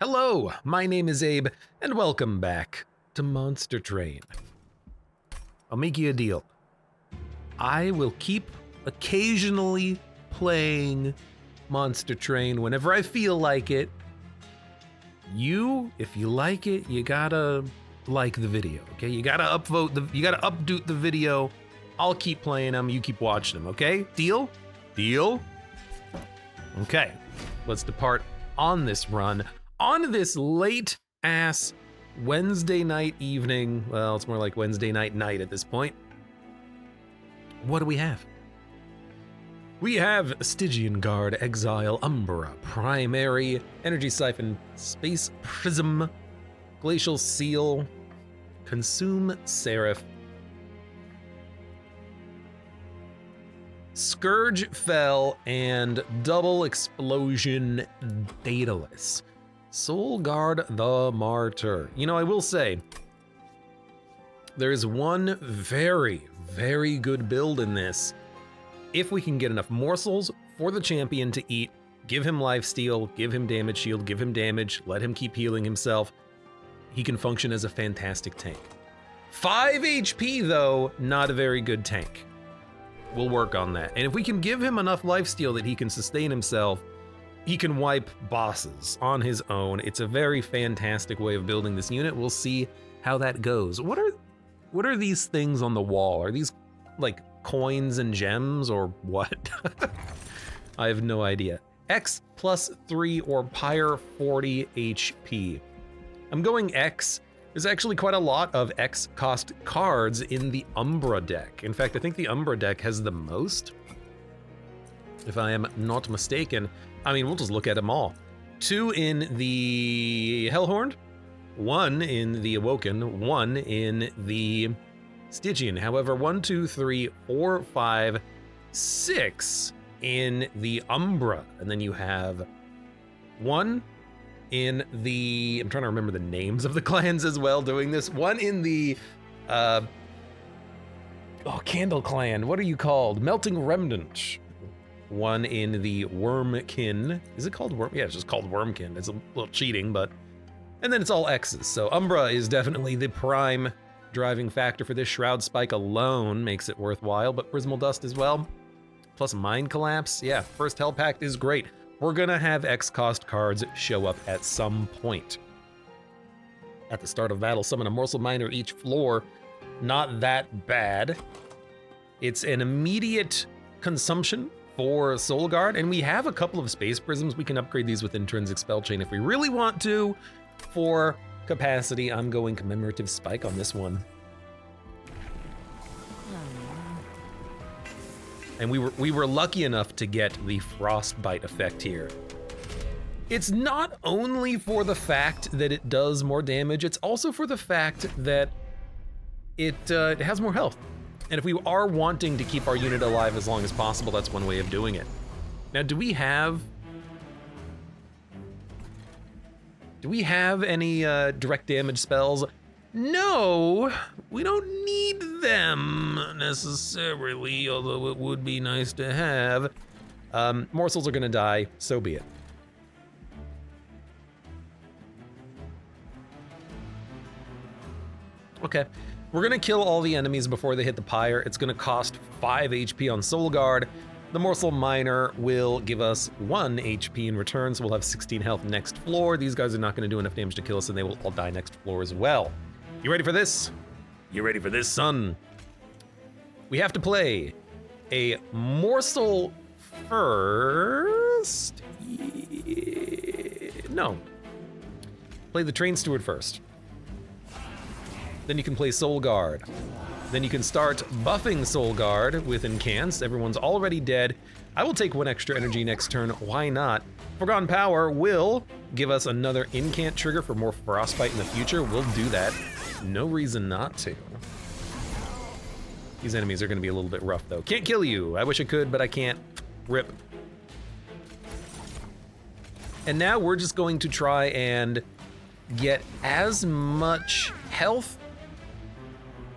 Hello, my name is Abe, and welcome back to Monster Train. I'll make you a deal. I will keep occasionally playing Monster Train whenever I feel like it. You, if you like it, you gotta like the video, okay? You gotta upvote the video. I'll keep playing them, you keep watching them, okay? Deal? Deal? Okay, let's depart on this run. On this late-ass Wednesday night evening, well, it's more like Wednesday night at this point. What do we have? We have Stygian Guard, Exile, Umbra, Primary, Energy Siphon, Space Prism, Glacial Seal, Consume Seraph, Scourge Fell, and Double Explosion Daedalus. Soul Guard the Martyr. You know, I will say, there's one very, very good build in this. If we can get enough morsels for the champion to eat, give him lifesteal, give him damage shield, give him damage, let him keep healing himself, he can function as a fantastic tank. 5 HP though, not a very good tank. We'll work on that. And if we can give him enough lifesteal that he can sustain himself, he can wipe bosses on his own. It's a very fantastic way of building this unit. We'll see how that goes. What are these things on the wall? Are these like coins and gems or what? I have no idea. X +3 or Pyre 40 HP. I'm going X. There's actually quite a lot of X cost cards in the Umbra deck. In fact, I think the Umbra deck has the most, if I am not mistaken. I mean, we'll just look at them all. 2 in the Hellhorned, 1 in the Awoken, 1 in the Stygian. However, 1, 2, 3, 4, 5, 6 in the Umbra. And then you have 1 in the, I'm trying to remember the names of the clans as well doing this. 1 in the, Candle Clan, what are you called? Melting Remnant. 1 in the Wormkin. Is it called Worm? Yeah, it's just called Wormkin. It's a little cheating, but, and then it's all X's. So Umbra is definitely the prime driving factor for this. Shroud Spike alone makes it worthwhile, but Prismal Dust as well. Plus Mind Collapse. Yeah, first Hell Pact is great. We're gonna have X cost cards show up at some point. At the start of battle, summon a morsel miner each floor. Not that bad. It's an immediate consumption for Soul Guard, and we have a couple of Space Prisms. We can upgrade these with Intrinsic Spell Chain if we really want to. For capacity, I'm going Commemorative Spike on this one. And we were lucky enough to get the Frostbite effect here. It's not only for the fact that it does more damage, it's also for the fact that it has more health. And if we are wanting to keep our unit alive as long as possible, that's one way of doing it. Now, do we have any direct damage spells? No, we don't need them necessarily, although it would be nice to have. Morsels are gonna die, so be it. Okay, we're gonna kill all the enemies before they hit the pyre. It's gonna cost 5 HP on Soul Guard. The Morsel Miner will give us 1 HP in return, so we'll have 16 health next floor. These guys are not gonna do enough damage to kill us, and they will all die next floor as well. You ready for this? You ready for this, son? We have to play a morsel first. No. Play the Train Steward first. Then you can play Soul Guard. Then you can start buffing Soul Guard with Incants. Everyone's already dead. I will take 1 extra energy next turn, why not? Forgotten Power will give us another Incant trigger for more Frostbite in the future. We'll do that. No reason not to. These enemies are gonna be a little bit rough though. Can't kill you. I wish I could, but I can't. Rip. And now we're just going to try and get as much health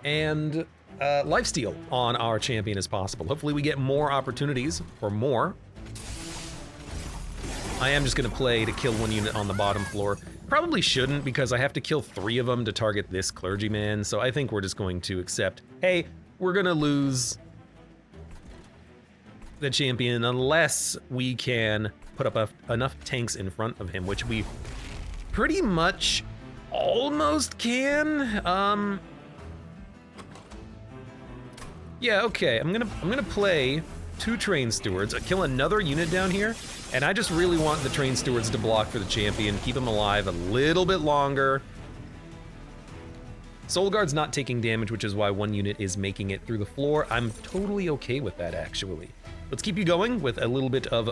and lifesteal on our champion as possible. Hopefully we get more opportunities for more. I am just gonna play to kill 1 unit on the bottom floor. Probably shouldn't, because I have to kill 3 of them to target this clergyman, so I think we're just going to accept, hey, we're gonna lose the champion unless we can put up enough tanks in front of him, which we pretty much almost can. Yeah, okay, I'm gonna play 2 train stewards, kill another unit down here, and I just really want the train stewards to block for the champion, keep him alive a little bit longer. Soul Guard's not taking damage, which is why 1 unit is making it through the floor. I'm totally okay with that, actually. Let's keep you going with a little bit of...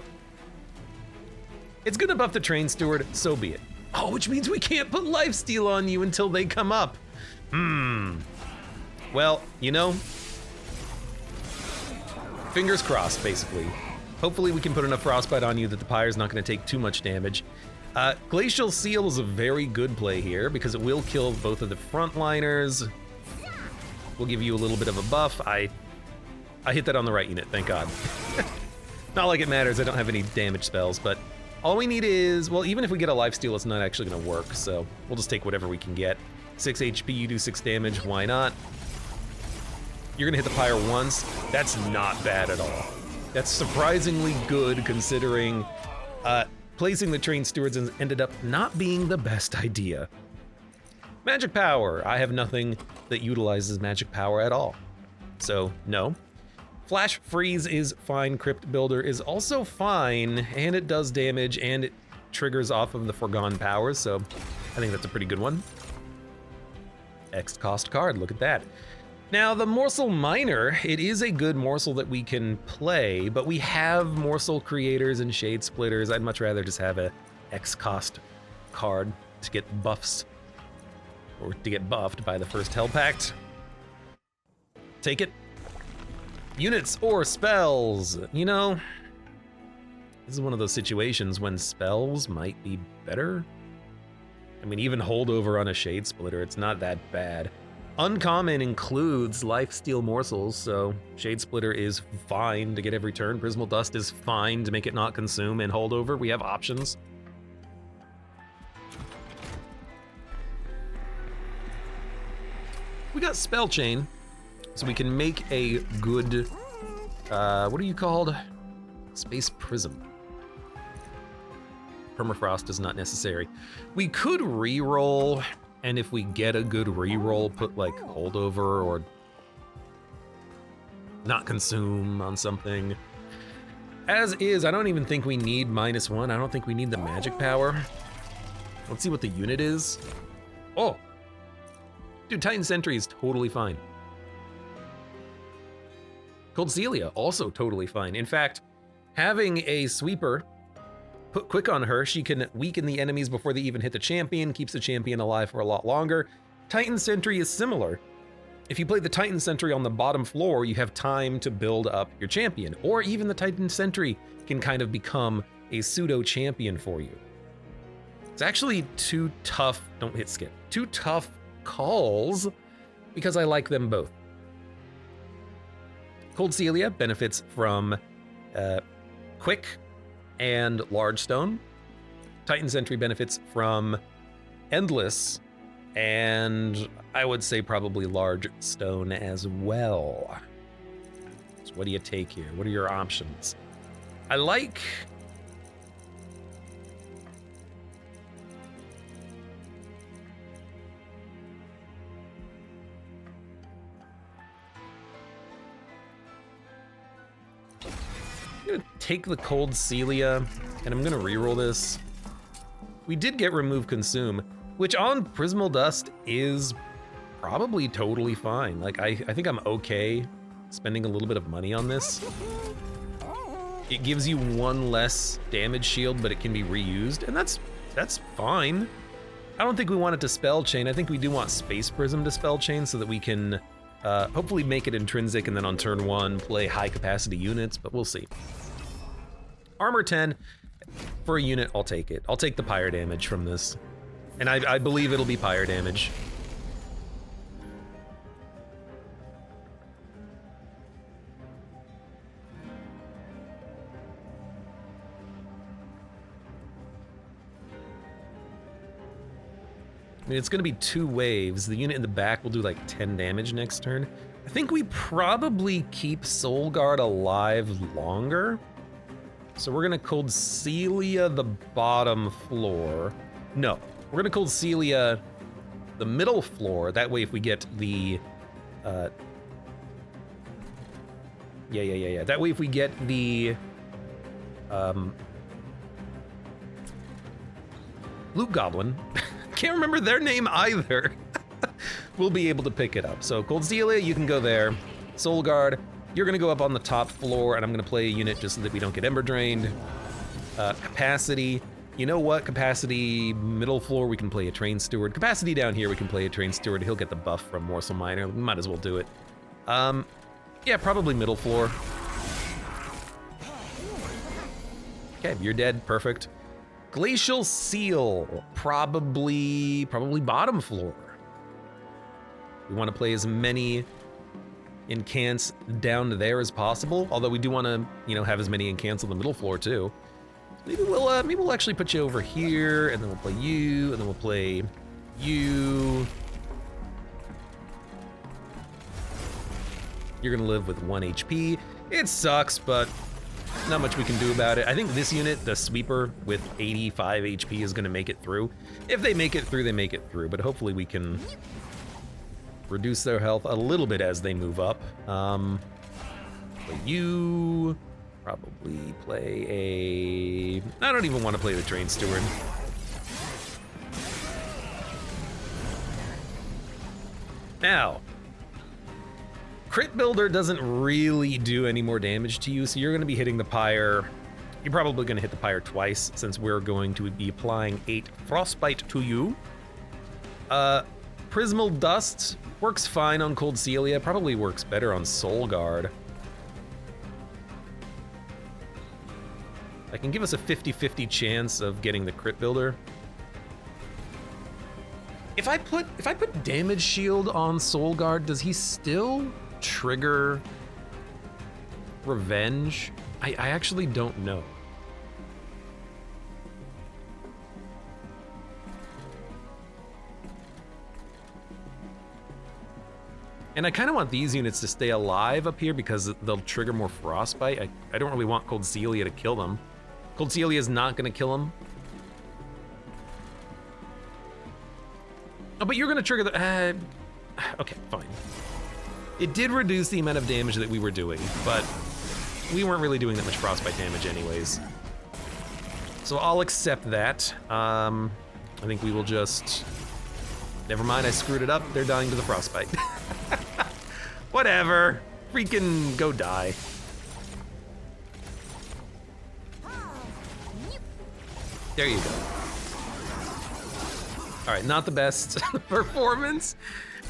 It's gonna buff the train steward, so be it. Oh, which means we can't put lifesteal on you until they come up. Well, you know, fingers crossed, basically. Hopefully we can put enough frostbite on you that the pyre's not gonna take too much damage. Glacial Seal is a very good play here because it will kill both of the frontliners. We'll give you a little bit of a buff. I hit that on the right unit, thank God. Not like it matters, I don't have any damage spells, but all we need is, well, even if we get a lifesteal, it's not actually gonna work, so we'll just take whatever we can get. 6 HP, you do 6 damage, why not? You're gonna hit the pyre once. That's not bad at all. That's surprisingly good considering placing the train stewards ended up not being the best idea. Magic power. I have nothing that utilizes magic power at all. So, no. Flash freeze is fine. Crypt builder is also fine, and it does damage, and it triggers off of the foregone powers, so I think that's a pretty good one. X cost card, look at that. Now, the Morsel Miner, it is a good morsel that we can play, but we have morsel creators and shade splitters. I'd much rather just have a X cost card to get buffs, or to get buffed by the first Hell Pact. Take it. Units or spells. You know, this is one of those situations when spells might be better. I mean, even holdover on a shade splitter, it's not that bad. Uncommon includes lifesteal morsels, so Shade Splitter is fine to get every turn. Prismal Dust is fine to make it not consume, and holdover, we have options. We got Spell Chain, so we can make a good, what are you called? Space Prism. Permafrost is not necessary. We could re-roll, and if we get a good re-roll, put like holdover or not consume on something. As is, I don't even think we need -1. I don't think we need the magic power. Let's see what the unit is. Oh, dude, Titan Sentry is totally fine. Cold Celia, also totally fine. In fact, having a sweeper put quick on her, she can weaken the enemies before they even hit the champion, keeps the champion alive for a lot longer. Titan Sentry is similar. If you play the Titan Sentry on the bottom floor, you have time to build up your champion, or even the Titan Sentry can kind of become a pseudo champion for you. It's actually 2 tough, don't hit skip, 2 tough calls because I like them both. Cold Celia benefits from quick and large stone. Titan Sentry benefits from endless, and I would say probably large stone as well. So what do you take here? What are your options? I like... I'm gonna take the Cold Celia, and I'm gonna reroll this. We did get Remove Consume, which on Prismal Dust is probably totally fine. Like, I think I'm okay spending a little bit of money on this. It gives you 1 less damage shield, but it can be reused, and that's fine. I don't think we want it to Spell Chain. I think we do want Space Prism to Spell Chain so that we can hopefully make it intrinsic, and then on turn 1 play high capacity units, but we'll see. Armor 10, for a unit, I'll take it. I'll take the pyre damage from this. And I believe it'll be pyre damage. I mean, it's going to be 2 waves. The unit in the back will do like 10 damage next turn. I think we probably keep Soul Guard alive longer. So we're going to Cold Celia the bottom floor. No, we're going to Cold Celia the middle floor. That way if we get the... Yeah. That way if we get the... Loot Goblin, can't remember their name either, we'll be able to pick it up. So Cold Celia, you can go there. Soul Guard, you're gonna go up on the top floor, and I'm gonna play a unit just so that we don't get Ember Drained. Capacity, you know what? Capacity, middle floor, we can play a Train Steward. Capacity down here, we can play a Train Steward. He'll get the buff from Morsel Miner. We might as well do it. Yeah, probably middle floor. Okay, you're dead, perfect. Glacial Seal, probably bottom floor. We want to play as many incants down there as possible, although we do want to, you know, have as many incants on the middle floor too. Maybe we'll actually put you over here, and then we'll play you, and then we'll play you. You're gonna live with 1 HP. It sucks, but not much we can do about it. I think this unit, the sweeper with 85 HP, is gonna make it through. If they make it through, they make it through, but hopefully we can reduce their health a little bit as they move up. Play you, probably play a... I don't even want to play the Train Steward. Now, Crit Builder doesn't really do any more damage to you, so you're going to be hitting the Pyre. You're probably going to hit the Pyre twice, since we're going to be applying 8 Frostbite to you. Prismal Dust works fine on Cold Celia, probably works better on Soul Guard. I can give us a 50-50 chance of getting the Crit Builder. If I put Damage Shield on Soul Guard, does he still trigger Revenge? I actually don't know. And I kind of want these units to stay alive up here because they'll trigger more Frostbite. I don't really want Cold Celia to kill them. Cold Celia is not going to kill them. Oh, but you're going to trigger the... okay, fine. It did reduce the amount of damage that we were doing, but we weren't really doing that much Frostbite damage anyways. So I'll accept that. I think we will just... Never mind, I screwed it up. They're dying to the Frostbite. Whatever. Freaking go die. There you go. All right, not the best performance.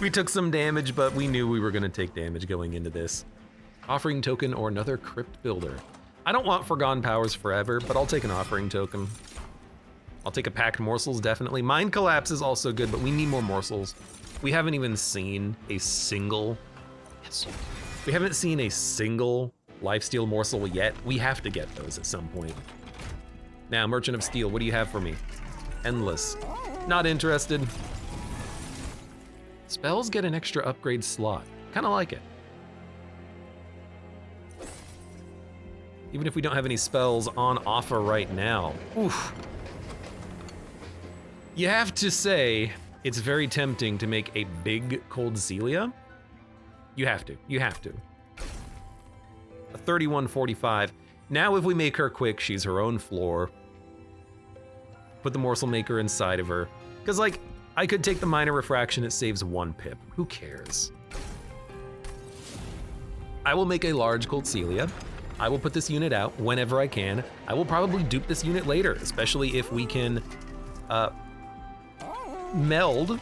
We took some damage, but we knew we were gonna take damage going into this. Offering token or another Crypt Builder. I don't want Forgotten Powers forever, but I'll take an offering token. I'll take a Packed Morsels, definitely. Mind Collapse is also good, but we need more morsels. We haven't even seen a single... Yes. We haven't seen a single Lifesteal morsel yet. We have to get those at some point. Now, Merchant of Steel, what do you have for me? Endless. Not interested. Spells get an extra upgrade slot. Kinda like it. Even if we don't have any spells on offer right now. Oof. You have to say, it's very tempting to make a big Cold Celia. You have to. A 3145. Now if we make her quick, she's her own floor. Put the Morsel Maker inside of her. Because, like, I could take the Minor Refraction, it saves 1 pip. Who cares? I will make a large Cold Celia. I will put this unit out whenever I can. I will probably dupe this unit later, especially if we can meld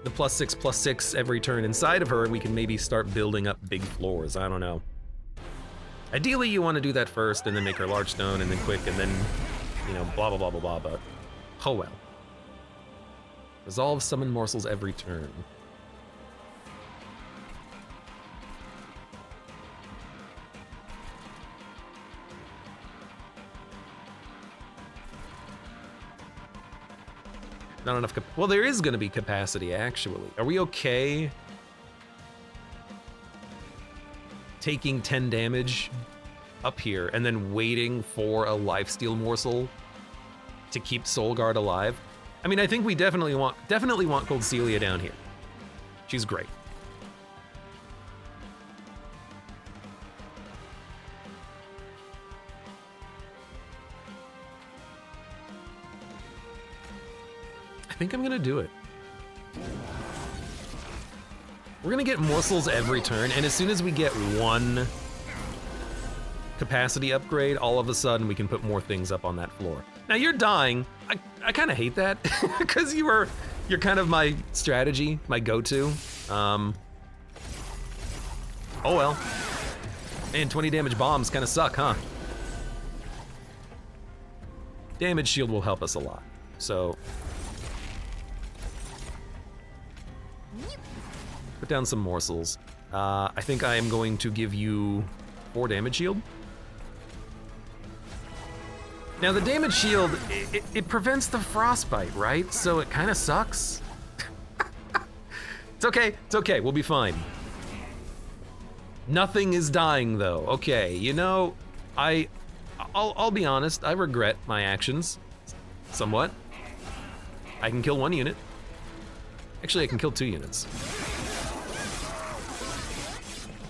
the +6/+6 every turn inside of her, and we can maybe start building up big floors. I don't know. Ideally, you want to do that first, and then make her large stone, and then quick, and then, you know, blah, blah, blah, blah, blah, but oh well. Resolve summon morsels every turn. Not enough well, there is gonna be capacity, actually. Are we okay taking 10 damage up here and then waiting for a lifesteal morsel to keep Soul Guard alive? I mean, I think we definitely want Cold Celia down here. She's great. I think I'm gonna do it. We're gonna get morsels every turn, and as soon as we get one capacity upgrade, all of a sudden we can put more things up on that floor. Now you're dying. I kind of hate that because you're kind of my strategy, my go-to. Oh well. Man, 20 damage bombs kind of suck, huh? Damage shield will help us a lot. So put down some morsels. I think I am going to give you 4 damage shield. Now the damage shield, it prevents the frostbite, right? So it kind of sucks. It's okay, we'll be fine. Nothing is dying though. Okay, you know, I'll be honest, I regret my actions somewhat. I can kill 1 unit. Actually, I can kill 2 units.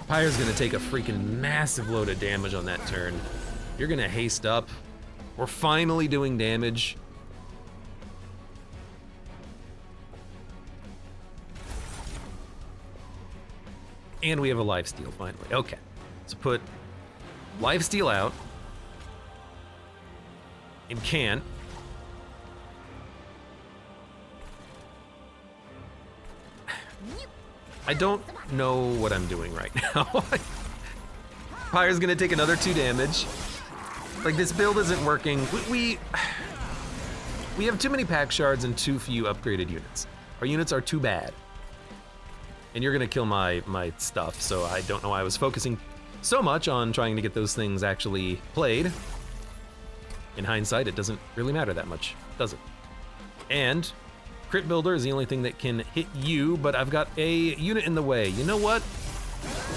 Pyre's gonna take a freaking massive load of damage on that turn. You're gonna haste up. We're finally doing damage. And we have a lifesteal finally. Okay, so put lifesteal out. And can't. I don't know what I'm doing right now. Pyre's gonna take another 2 damage. Like, this build isn't working. We have too many pack shards and too few upgraded units. Our units are too bad. And you're gonna kill my stuff, so I don't know why I was focusing so much on trying to get those things actually played. In hindsight, it doesn't really matter that much, does it? And Crit Builder is the only thing that can hit you, but I've got a unit in the way. You know what?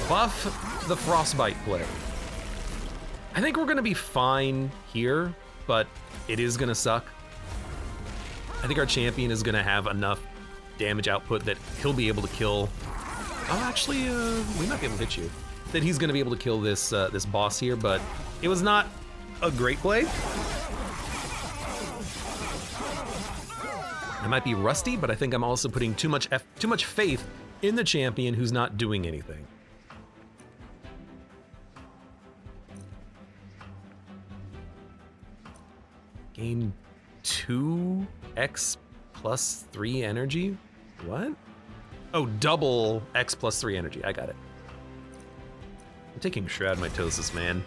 Buff the Frostbite player. I think we're gonna be fine here, but it is gonna suck. I think our champion is gonna have enough damage output that he'll be able to kill. Oh, actually, we might be able to hit you. That he's gonna be able to kill this this boss here, but it was not a great play. I might be rusty, but I think I'm also putting too much faith in the champion who's not doing anything. Gain 2x plus 3 energy? What? Oh, double x plus 3 energy. I got it. I'm taking Shroud Mitosis, man.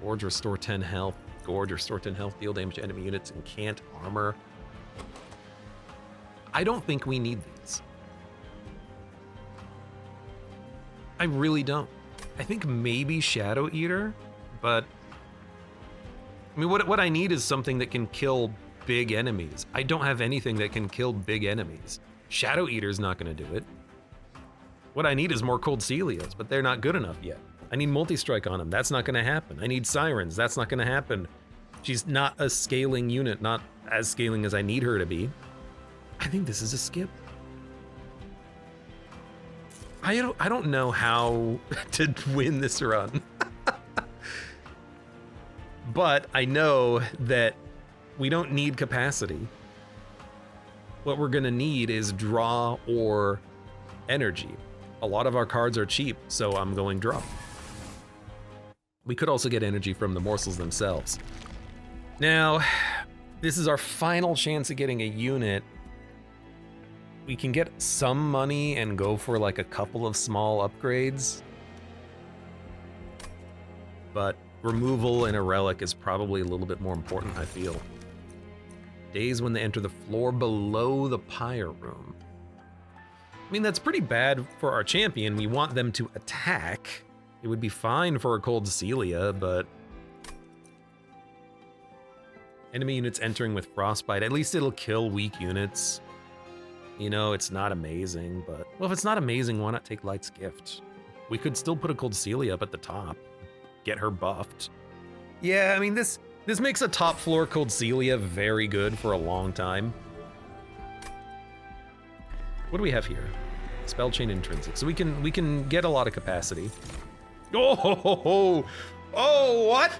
Gorge, restore 10 health. Gorge, restore 10 health. Deal damage to enemy units and can't armor. I don't think we need these. I really don't. I think maybe Shadow Eater, but I mean, what I need is something that can kill big enemies. I don't have anything that can kill big enemies. Shadow Eater's not gonna do it. What I need is more Cold Celias, but they're not good enough yet. I need multi-strike on them. That's not gonna happen. I need Sirens. That's not gonna happen. She's not a scaling unit, not as scaling as I need her to be. I think this is a skip. I don't know how to win this run. But I know that we don't need capacity. What we're gonna need is draw or energy. A lot of our cards are cheap, so I'm going draw. We could also get energy from the morsels themselves. Now, this is our final chance at getting a unit. We can get some money and go for like a couple of small upgrades. But removal and a relic is probably a little bit more important, I feel. Days when they enter the floor below the pyre room. I mean, that's pretty bad for our champion. We want them to attack. It would be fine for a Cold Celia, but Enemy units entering with frostbite. At least it'll kill weak units. You know, it's not amazing, but... Well, if it's not amazing, why not take Light's Gift? We could still put a Cold Celia up at the top. Get her buffed. Yeah, I mean, this makes a top floor Cold Celia very good for a long time. What do we have here? Spell Chain Intrinsic. So we can get a lot of capacity. Oh, ho, ho, ho. Oh, what?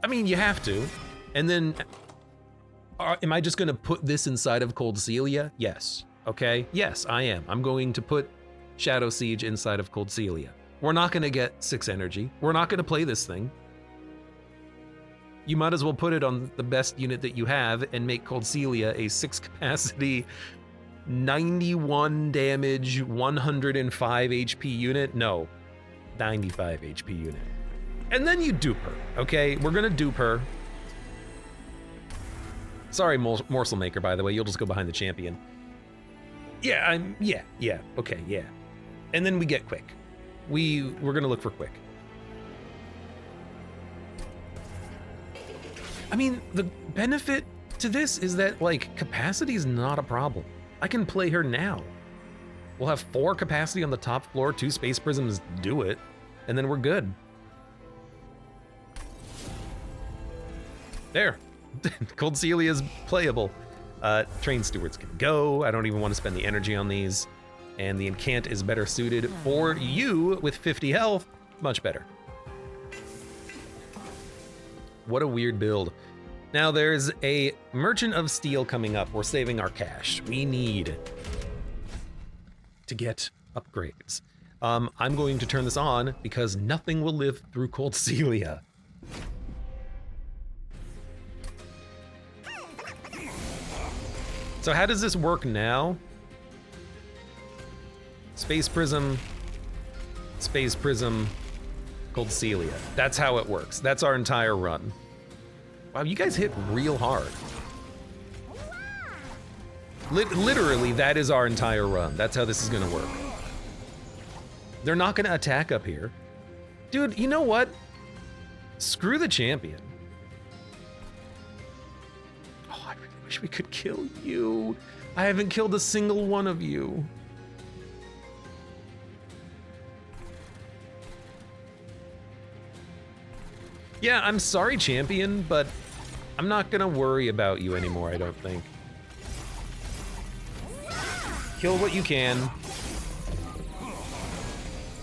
I mean, you have to. And then, am I just gonna put this inside of Cold Celia? Yes. Okay, yes, I am. I'm going to put Shadow Siege inside of Cold Celia. We're not gonna get 6 energy. We're not gonna play this thing. You might as well put it on the best unit that you have and make Cold Celia a 6 capacity, 91 damage, 105 HP unit. No, 95 HP unit. And then you dupe her, okay? We're gonna dupe her. Sorry, Morsel Maker, by the way, you'll just go behind the champion. Yeah, yeah, okay, yeah. And then we get quick. We're gonna look for quick. I mean, the benefit to this is that, like, capacity is not a problem. I can play her now. We'll have 4 capacity on the top floor, 2 Space Prisms do it, and then we're good. There. Cold Celia is playable. Train Stewards can go. I don't even want to spend the energy on these. And the Incant is better suited for you with 50 health. Much better. What a weird build. Now there's a Merchant of Steel coming up. We're saving our cash. We need to get upgrades. I'm going to turn this on because nothing will live through Cold Celia. So how does this work now? Space Prism, Cold Celia. That's how it works. That's our entire run. Wow, you guys hit real hard. Literally, that is our entire run. That's how this is gonna work. They're not gonna attack up here. Dude, you know what? Screw the champion. Oh, I really wish we could kill you. I haven't killed a single one of you. Yeah, I'm sorry, champion, but I'm not gonna worry about you anymore, I don't think. Kill what you can.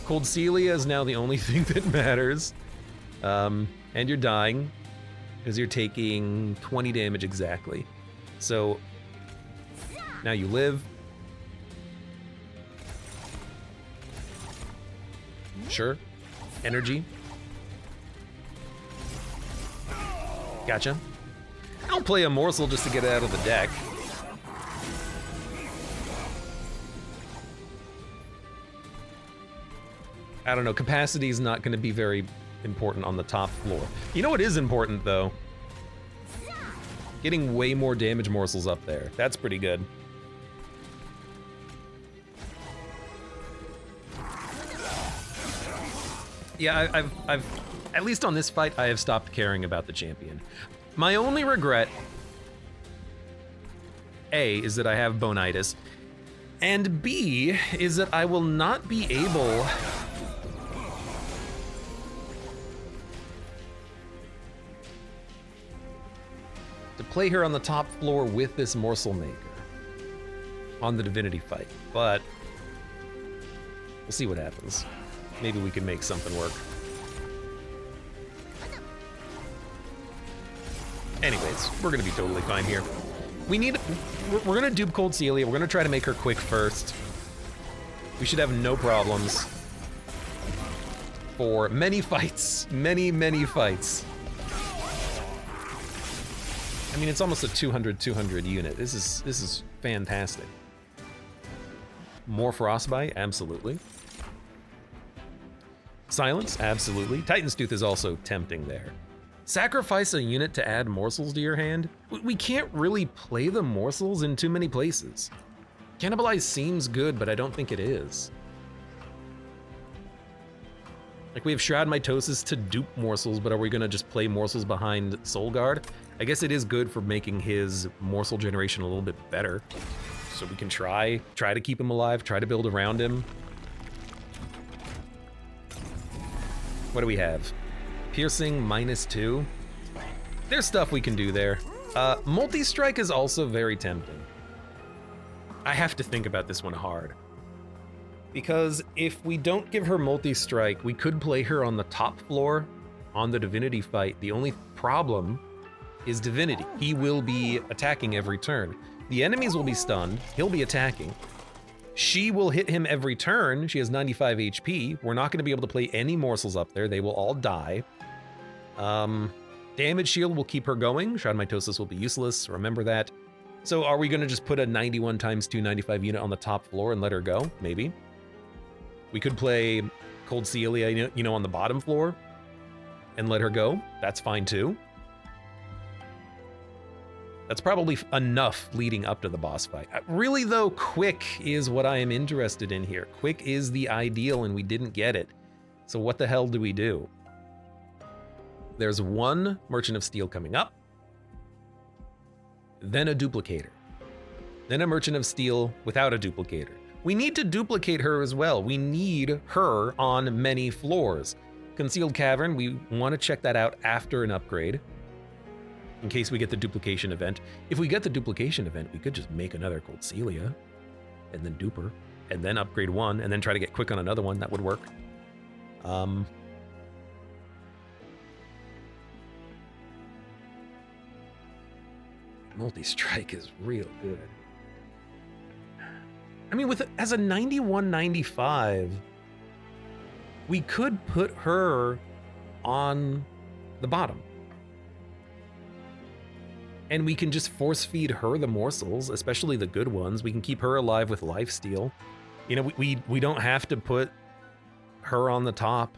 Cold Celia is now the only thing that matters. And you're dying, because you're taking 20 damage exactly. So, now you live. Sure. Energy. Gotcha. I'll play a morsel just to get it out of the deck. I don't know, capacity is not gonna be very important on the top floor. You know what is important though? Getting way more damage morsels up there. That's pretty good. Yeah, I've at least on this fight, I have stopped caring about the champion. My only regret, A, is that I have bonitis, and B, is that I will not be able to play her on the top floor with this Morsel Maker on the Divinity fight, but we'll see what happens. Maybe we can make something work. Anyways, we're gonna be totally fine here. We're gonna dupe Cold Celia. We're gonna try to make her quick first. We should have no problems for many fights, many fights. I mean, it's almost a 200 unit. This is fantastic. More Frostbite, absolutely. Silence, absolutely. Titan's Tooth is also tempting there. Sacrifice a unit to add morsels to your hand? We can't really play the morsels in too many places. Cannibalize seems good, but I don't think it is. Like, we have Shroud Mitosis to dupe Morsels, but are we gonna just play Morsels behind Soul Guard? I guess it is good for making his Morsel generation a little bit better. So we can try to keep him alive, try to build around him. What do we have? Piercing -2. There's stuff we can do there. Multi-strike is also very tempting. I have to think about this one hard. Because if we don't give her multi-strike, we could play her on the top floor on the Divinity fight. The only problem is Divinity. He will be attacking every turn. The enemies will be stunned, he'll be attacking. She will hit him every turn. She has 95 HP. We're not gonna be able to play any morsels up there. They will all die. Damage shield will keep her going. Shroud Mitosis will be useless, remember that. So are we gonna just put a 91 × 295 unit on the top floor and let her go? Maybe. We could play Cold Celia, you know, on the bottom floor and let her go. That's fine too. That's probably enough leading up to the boss fight. Really though, quick is what I am interested in here. Quick is the ideal and we didn't get it. So what the hell do we do? There's one Merchant of Steel coming up, then a duplicator, then a Merchant of Steel without a duplicator. We need to duplicate her as well. We need her on many floors. Concealed Cavern, we want to check that out after an upgrade in case we get the duplication event. If we get the duplication event, we could just make another Cold Celia and then dupe her and then upgrade one and then try to get quick on another one. That would work. Multi-strike is real good. I mean, as a 91-95, we could put her on the bottom. And we can just force feed her the morsels, especially the good ones. We can keep her alive with lifesteal. You know, we don't have to put her on the top.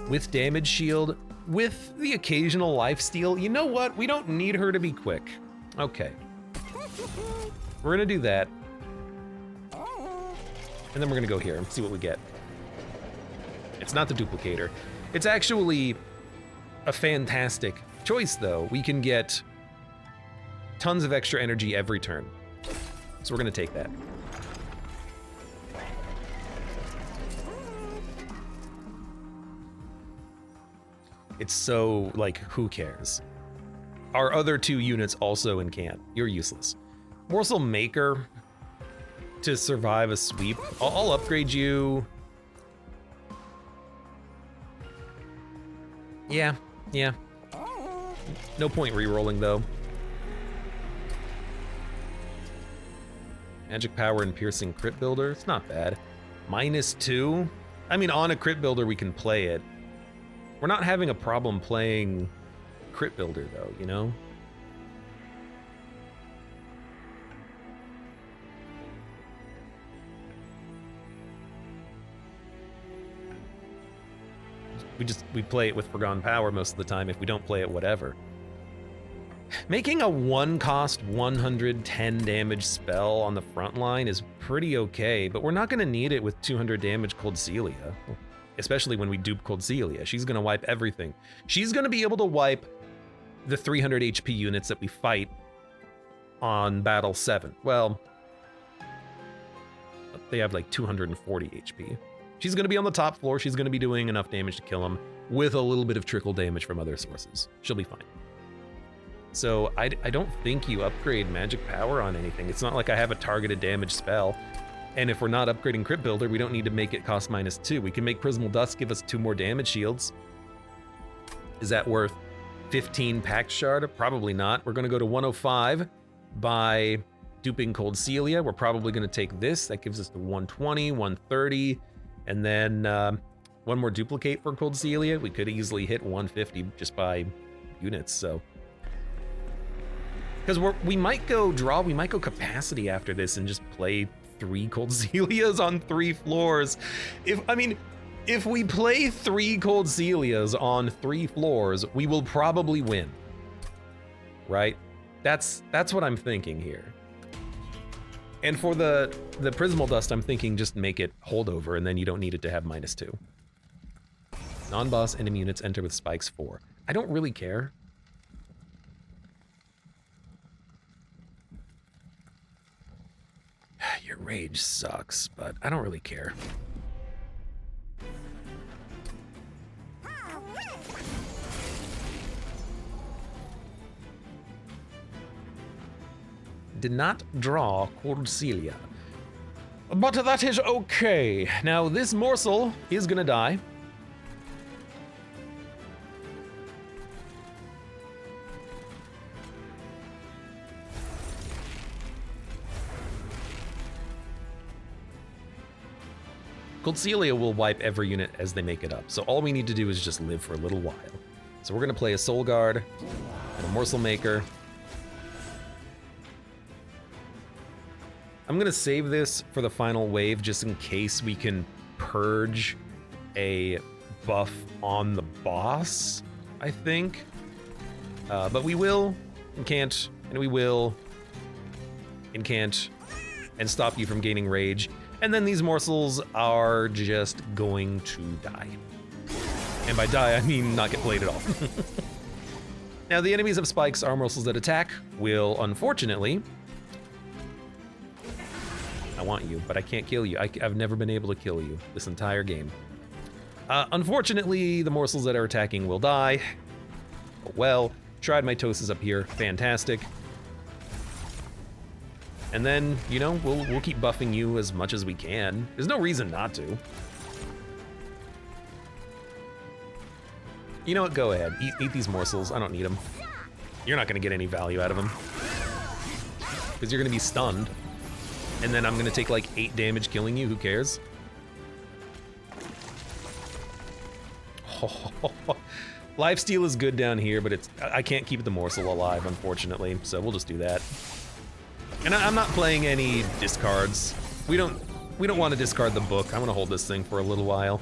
With damage shield, with the occasional lifesteal, you know what? We don't need her to be quick. Okay. We're gonna do that. And then we're gonna go here and see what we get. It's not the duplicator. It's actually a fantastic choice though. We can get tons of extra energy every turn. So we're gonna take that. It's so, like, who cares? Our other two units also in camp. You're useless. Morsel Maker to survive a sweep. I'll upgrade you. Yeah. No point re-rolling though. Magic Power and Piercing Crit Builder. It's not bad. -2. I mean, on a Crit Builder we can play it. We're not having a problem playing Crit Builder though, you know? We play it with Forgotten Power most of the time. If we don't play it, whatever. Making a 1-cost 110 damage spell on the front line is pretty okay, but we're not gonna need it with 200 damage Cold Celia. Especially when we dupe Cold Celia. She's gonna wipe everything. She's gonna be able to wipe the 300 HP units that we fight on Battle 7. Well, they have like 240 HP. She's gonna be on the top floor. She's gonna be doing enough damage to kill them with a little bit of trickle damage from other sources. She'll be fine. So I don't think you upgrade Magic Power on anything. It's not like I have a targeted damage spell. And if we're not upgrading Crit Builder, we don't need to make it cost -2. We can make Prismal Dust give us 2 more damage shields. Is that worth 15 Pact Shard? Probably not. We're gonna go to 105 by duping Cold Celia. We're probably gonna take this. That gives us the 120, 130, and then one more duplicate for Cold Celia. We could easily hit 150 just by units, so. Because we might go capacity after this and just play 3 Cold Celias on 3 floors. If we play 3 Cold Celias on 3 floors, we will probably win. Right? That's what I'm thinking here. And for the Prismal Dust, I'm thinking just make it holdover, and then you don't need it to have -2. Non-boss enemy units enter with spikes 4. I don't really care. Your rage sucks, but I don't really care. Did not draw Cordelia. But that is okay. Now this morsel is gonna die. Cordelia will wipe every unit as they make it up, so all we need to do is just live for a little while. So we're gonna play a Soul Guard and a Morsel Maker. I'm gonna save this for the final wave just in case we can purge a buff on the boss, I think. But we will, and can't, and we will, and can't, and stop you from gaining rage. And then these morsels are just going to die. And by die, I mean not get played at all. Now, the enemies of spikes are morsels that attack will, unfortunately... I want you, but I can't kill you. I've never been able to kill you this entire game. Unfortunately, the morsels that are attacking will die. Oh, well, tried mitosis up here, fantastic. And then, you know, we'll keep buffing you as much as we can. There's no reason not to. You know what, go ahead, eat these morsels, I don't need them. You're not gonna get any value out of them. Because you're gonna be stunned. And then I'm gonna take like 8 damage killing you, who cares? Lifesteal is good down here, but I can't keep the morsel alive, unfortunately, so we'll just do that. And I'm not playing any discards. We don't want to discard the book. I want to hold this thing for a little while.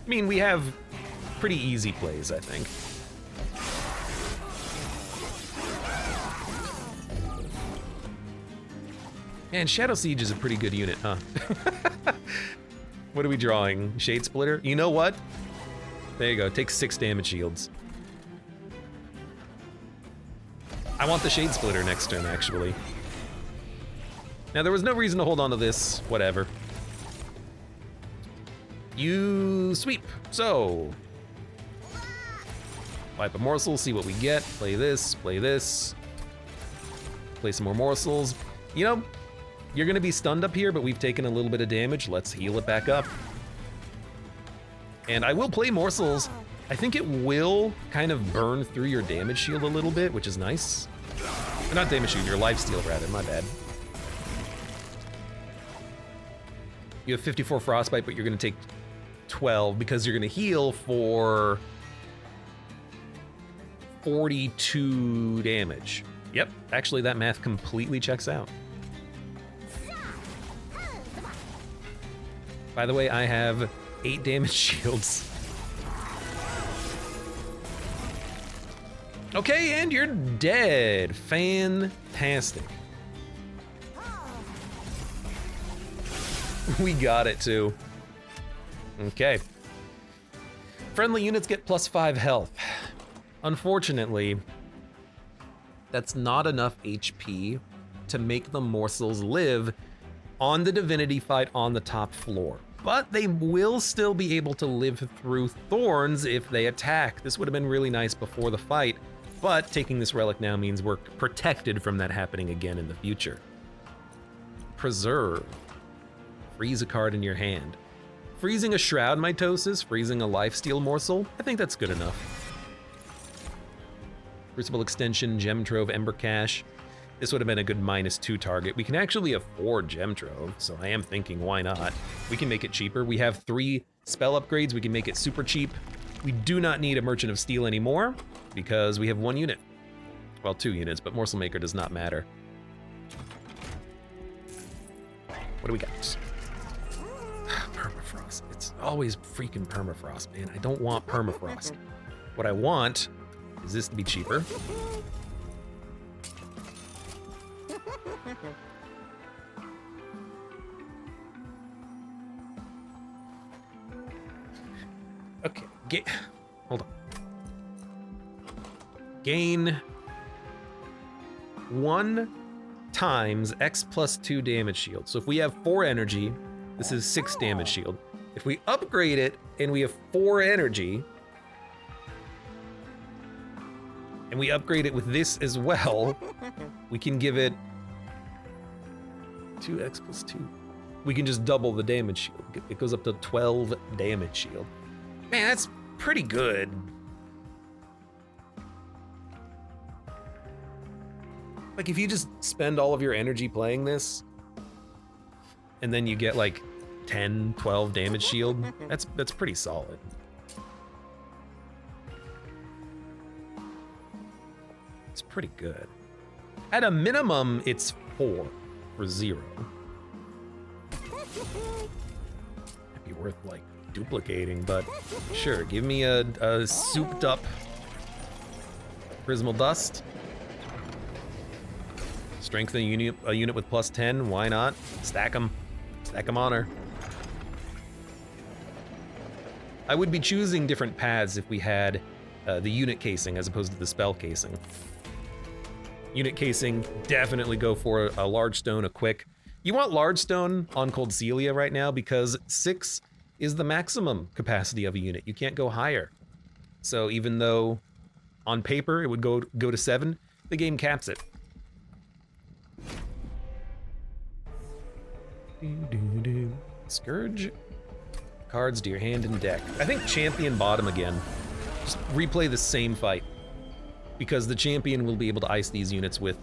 I mean, we have pretty easy plays, I think. Man, Shadow Siege is a pretty good unit, huh? What are we drawing? Shade Splitter? You know what? There you go, take 6 damage shields. I want the Shade Splitter next turn, actually. Now, there was no reason to hold on to this, whatever. You sweep, so. Wipe a morsel, see what we get. Play this, play some more morsels. You know, you're gonna be stunned up here, but we've taken a little bit of damage. Let's heal it back up. And I will play morsels. I think it will kind of burn through your damage shield a little bit, which is nice. Or not damage shield, your lifesteal rather, my bad. You have 54 frostbite, but you're gonna take 12 because you're gonna heal for 42 damage. Yep, actually that math completely checks out. By the way, I have 8 damage shields. Okay, and you're dead. Fantastic. We got it too. Okay. Friendly units get +5 health. Unfortunately, that's not enough HP to make the morsels live on the divinity fight on the top floor. But they will still be able to live through thorns if they attack. This would have been really nice before the fight, but taking this relic now means we're protected from that happening again in the future. Preserve. Freeze a card in your hand. Freezing a Shroud Mitosis, freezing a Lifesteal Morsel, I think that's good enough. Crucible Extension, Gem Trove, Ember Cache. This would have been a good -2 target. We can actually afford Gem Trove, so I am thinking, why not? We can make it cheaper. We have 3 spell upgrades. We can make it super cheap. We do not need a Merchant of Steel anymore because we have 1 unit. Well, 2 units, but Morsel Maker does not matter. What do we got? Permafrost. It's always freaking permafrost, man. I don't want permafrost. What I want is this to be cheaper. Okay, hold on. Gain 1 times X plus 2 damage shield. So if we have 4 energy, this is 6 damage shield. If we upgrade it and we have 4 energy, and we upgrade it with this as well, we can give it 2x plus 2. We can just double the damage shield. It goes up to 12 damage shield. Man, that's pretty good. Like, if you just spend all of your energy playing this, and then you get like 10, 12 damage shield, that's pretty solid. It's pretty good. At a minimum, it's 4 for 0. Might be worth like duplicating, but sure, give me a souped up Prismal Dust. Strengthen a unit with plus 10, why not? Stack them on her. I would be choosing different paths if we had the unit casing as opposed to the spell casing. Unit casing, definitely go for a large stone, a quick. You want large stone on Cold Celia right now because 6 is the maximum capacity of a unit. You can't go higher. So even though on paper it would go to 7, the game caps it. Scourge. Cards to your hand and deck. I think champion bottom again. Just replay the same fight, because the champion will be able to ice these units with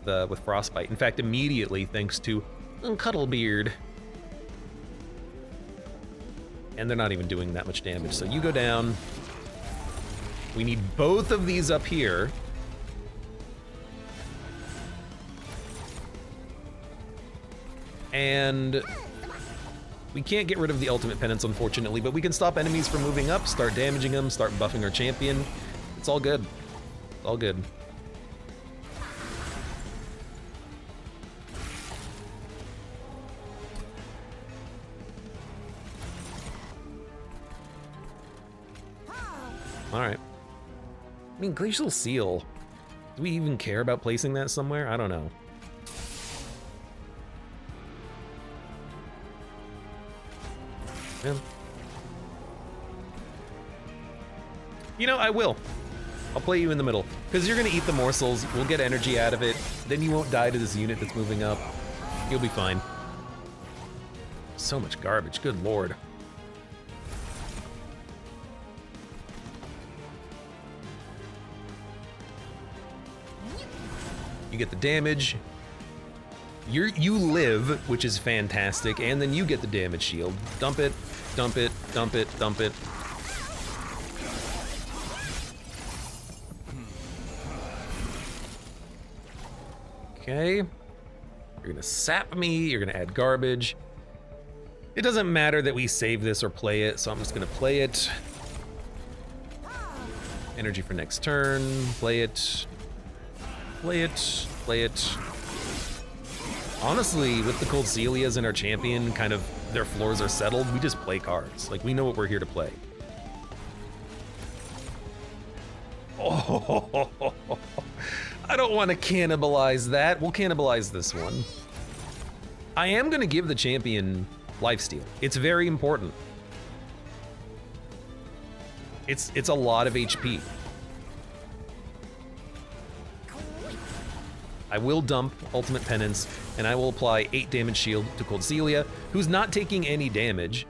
frostbite. In fact, immediately thanks to Cuddlebeard. And they're not even doing that much damage. So you go down. We need both of these up here. And we can't get rid of the ultimate penance, unfortunately, but we can stop enemies from moving up, start damaging them, start buffing our champion. It's all good. It's all good. All right. I mean, Glacial Seal. Do we even care about placing that somewhere? I don't know. Yeah. You know, I will. I'll play you in the middle, because you're gonna eat the morsels, we'll get energy out of it, then you won't die to this unit that's moving up. You'll be fine. So much garbage, good lord. You get the damage. You live, which is fantastic, and then you get the damage shield. Dump it, dump it, dump it, dump it. Okay. You're gonna sap me, you're gonna add garbage. It doesn't matter that we save this or play it, so I'm just gonna play it. Energy for next turn, play it. Play it, play it. Honestly, with the Cold Celias and our champion, kind of their floors are settled, we just play cards. Like, we know what we're here to play. Oh, I don't want to cannibalize that. We'll cannibalize this one. I am going to give the champion lifesteal. It's very important. It's a lot of HP. I will dump Ultimate Penance, and I will apply 8 damage shield to Cold Celia, who's not taking any damage.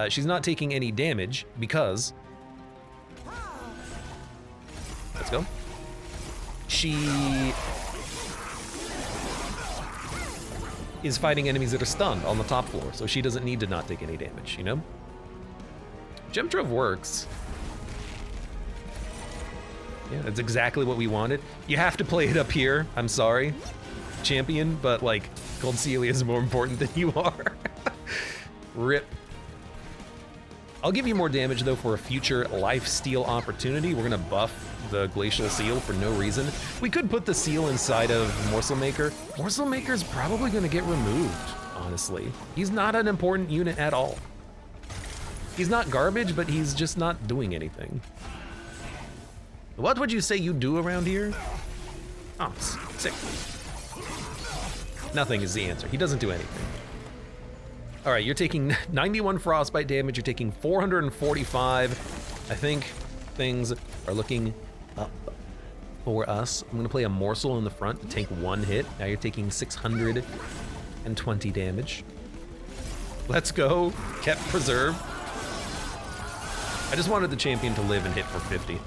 She's not taking any damage because... Let's go. She is fighting enemies that are stunned on the top floor, so she doesn't need to not take any damage, you know? Gem Trove works. Yeah, that's exactly what we wanted. You have to play it up here. I'm sorry, champion, but like, Cold Celia is more important than you are. Rip. I'll give you more damage though for a future lifesteal opportunity. We're gonna buff the Glacial Seal for no reason. We could put the seal inside of Morsel Maker. Morsel Maker's probably gonna get removed, honestly. He's not an important unit at all. He's not garbage, but he's just not doing anything. What would you say you do around here? Oh, sick. Nothing is the answer. He doesn't do anything. All right, you're taking 91 frostbite damage. You're taking 445. I think things are looking up for us. I'm gonna play a morsel in the front to take 1 hit. Now you're taking 620 damage. Let's go, kept preserved. I just wanted the champion to live and hit for 50.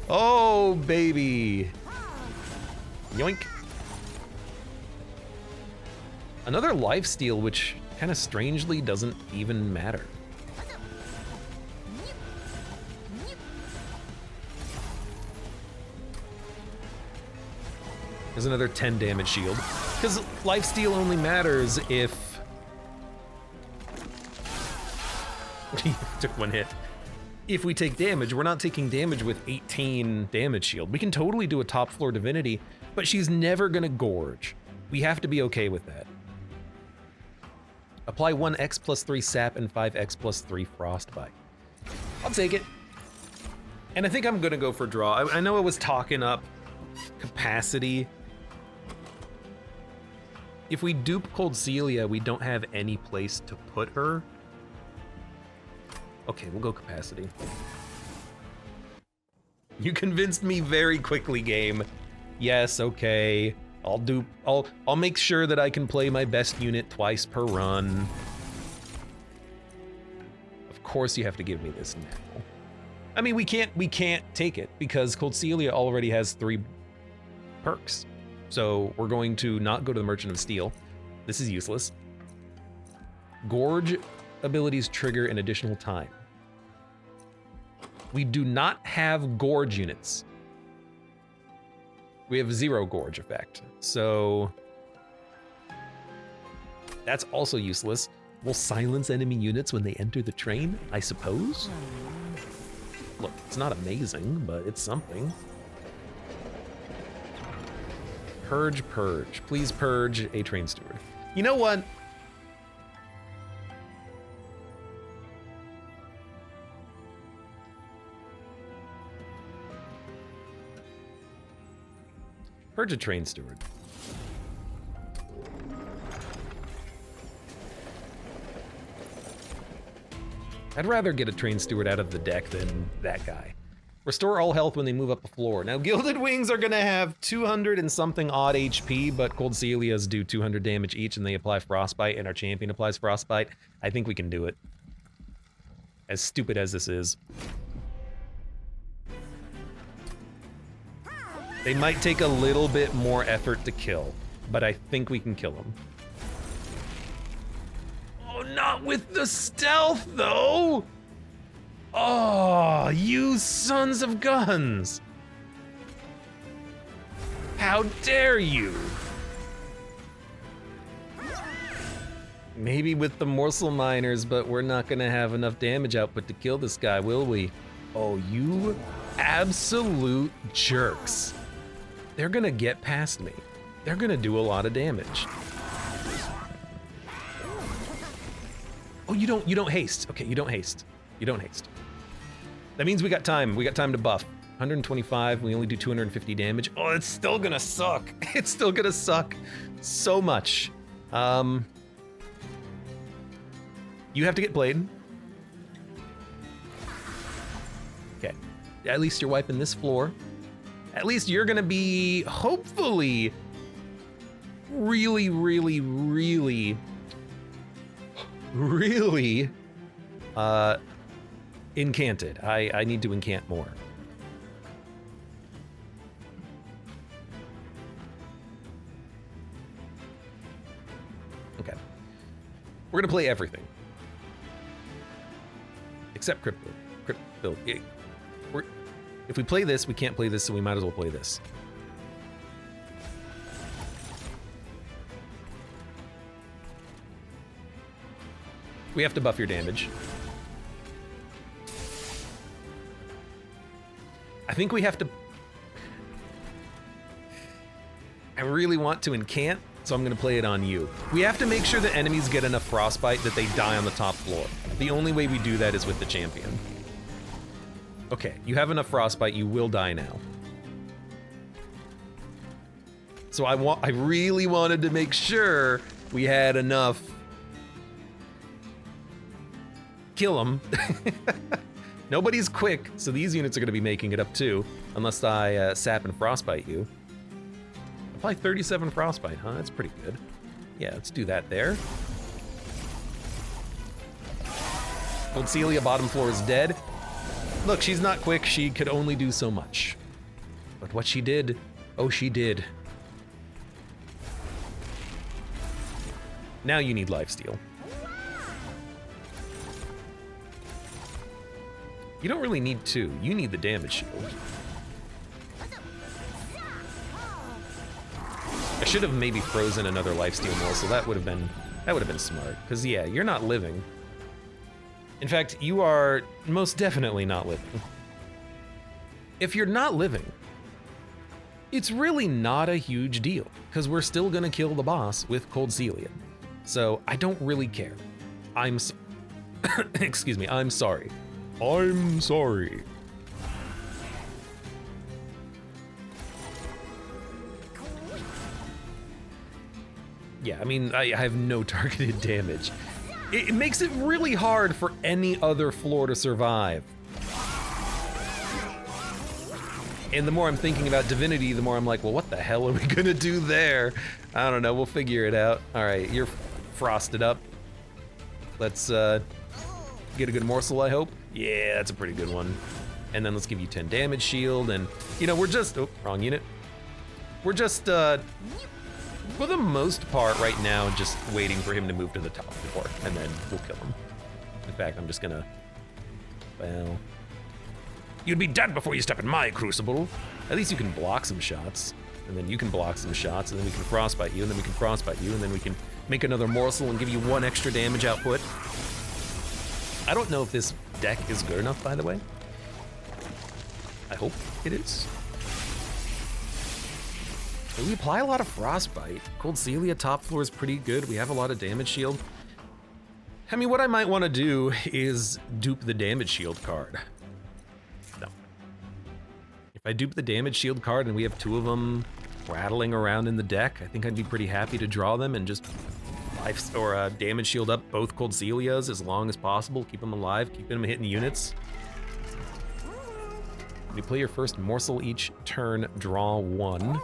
Oh, baby. Yoink. Another lifesteal, which kind of strangely doesn't even matter. There's another 10 damage shield. Because lifesteal only matters if... He took 1 hit. If we take damage, we're not taking damage with 18 damage shield. We can totally do a top floor divinity, but she's never gonna gorge. We have to be okay with that. Apply 1x plus 3 sap and 5x plus 3 frostbite. I'll take it. And I think I'm gonna go for draw. I know I was talking up capacity. If we dupe Cold Celia, we don't have any place to put her. Okay, we'll go capacity. You convinced me very quickly, game. Yes, okay. I'll make sure that I can play my best unit twice per run. Of course you have to give me this now. I mean, we can't take it because Cold Celia already has 3 perks. So we're going to not go to the Merchant of Steel. This is useless. Gorge abilities trigger an additional time. We do not have Gorge units. We have 0 Gorge effect, so that's also useless. We'll silence enemy units when they enter the train, I suppose? Look, it's not amazing, but it's something. Purge, purge. Please purge a train steward. You know what? Purge a train steward. I'd rather get a train steward out of the deck than that guy. Restore all health when they move up the floor. Now, Gilded Wings are gonna have 200 and something odd HP, but Cold Celias do 200 damage each and they apply Frostbite and our champion applies Frostbite. I think we can do it. As stupid as this is. They might take a little bit more effort to kill, but I think we can kill them. Oh, not with the stealth, though! Oh, you sons of guns! How dare you! Maybe with the morsel miners, but we're not gonna have enough damage output to kill this guy, will we? Oh, you absolute jerks. They're gonna get past me. They're gonna do a lot of damage. Oh, you don't haste. Okay, you don't haste. You don't haste. That means we got time. We got time to buff. 125, we only do 250 damage. Oh, it's still gonna suck. It's still gonna suck so much. You have to get played. Okay, at least you're wiping this floor. At least you're gonna be, hopefully, really, really, really, really, incanted. I need to incant more. Okay. We're gonna play everything. Except Crypto. Crypto. If we play this, we can't play this, so we might as well play this. We have to buff your damage. I think we have to... I really want to incant, so I'm gonna play it on you. We have to make sure that enemies get enough frostbite that they die on the top floor. The only way we do that is with the champion. Okay, you have enough frostbite, you will die now. So I really wanted to make sure we had enough. Kill him. Nobody's quick, so these units are gonna be making it up too, unless I sap and frostbite you. Apply 37 frostbite, huh? That's pretty good. Yeah, let's do that there. Old Celia, bottom floor is dead. Look, she's not quick, she could only do so much. But what she did, oh, she did. Now you need lifesteal. You don't really need two, you need the damage shield. I should have maybe frozen another lifesteal more, so that would have been smart. Because yeah, you're not living. In fact, you are most definitely not living. If you're not living, it's really not a huge deal, because we're still gonna kill the boss with Cold Celia. So I don't really care. Excuse me, I'm sorry. I'm sorry. Yeah, I mean, I have no targeted damage. It makes it really hard for any other floor to survive. And the more I'm thinking about Divinity, the more I'm like, well, what the hell are we gonna do there? I don't know, we'll figure it out. All right, you're frosted up. Let's get a good morsel, I hope. Yeah, that's a pretty good one. And then let's give you 10 damage shield, and you know, we're just, oh, wrong unit. We're just, for the most part right now, just waiting for him to move to the top floor, and then we'll kill him. In fact, I'm just gonna, well, you'd be dead before you step in my crucible. At least you can block some shots, and then you can block some shots, and then we can frostbite you, and then we can frostbite you, and then we can make another morsel and give you 1 extra damage output. I don't know if this deck is good enough, by the way. I hope it is. We apply a lot of frostbite. Cold Celia top floor is pretty good. We have a lot of damage shield. I mean, what I might want to do is dupe the damage shield card. No. If I dupe the damage shield card and we have 2 of them rattling around in the deck, I think I'd be pretty happy to draw them and just life or damage shield up both Cold Celias as long as possible. Keep them alive, keep them hitting units. When you play your first morsel each turn, draw 1.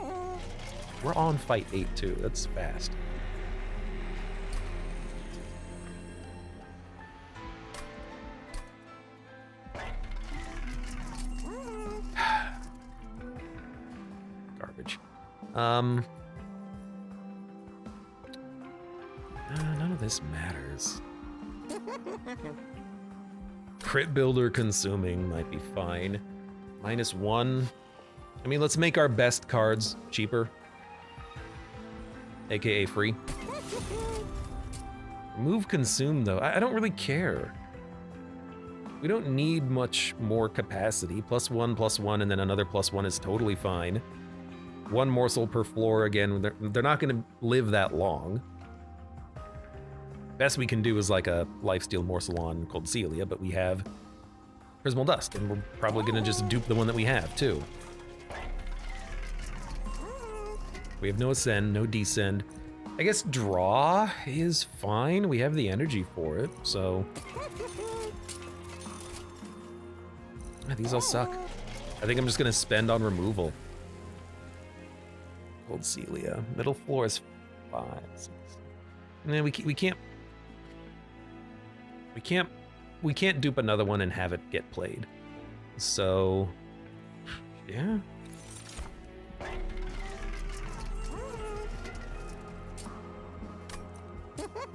We're on fight 8 too, that's fast. Garbage. None of this matters. Crit builder consuming might be fine. -1. I mean, let's make our best cards cheaper. AKA free. Remove consume though, I don't really care. We don't need much more capacity. +1/+1 and then another +1 is totally fine. 1 morsel per floor again, they're not gonna live that long. Best we can do is like a lifesteal morsel on Cold Celia, but we have Prismal Dust, and we're probably gonna just dupe the one that we have too. We have no ascend, no descend. I guess draw is fine. We have the energy for it, so. These all suck. I think I'm just gonna spend on removal. Cold Celia. Middle floor is 5, 6. And then we can't dupe another one and have it get played. So, yeah.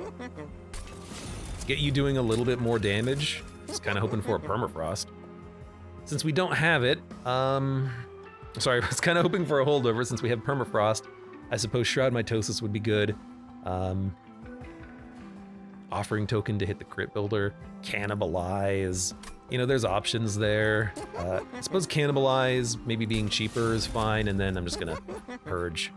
Let's get you doing a little bit more damage. Just kind of hoping for a permafrost. Since we don't have it, sorry, I was kind of hoping for a holdover since we have permafrost. I suppose Shroud Mitosis would be good. offering token to hit the crit builder, cannibalize. You know, there's options there. I suppose cannibalize, maybe being cheaper is fine, and then I'm just gonna purge.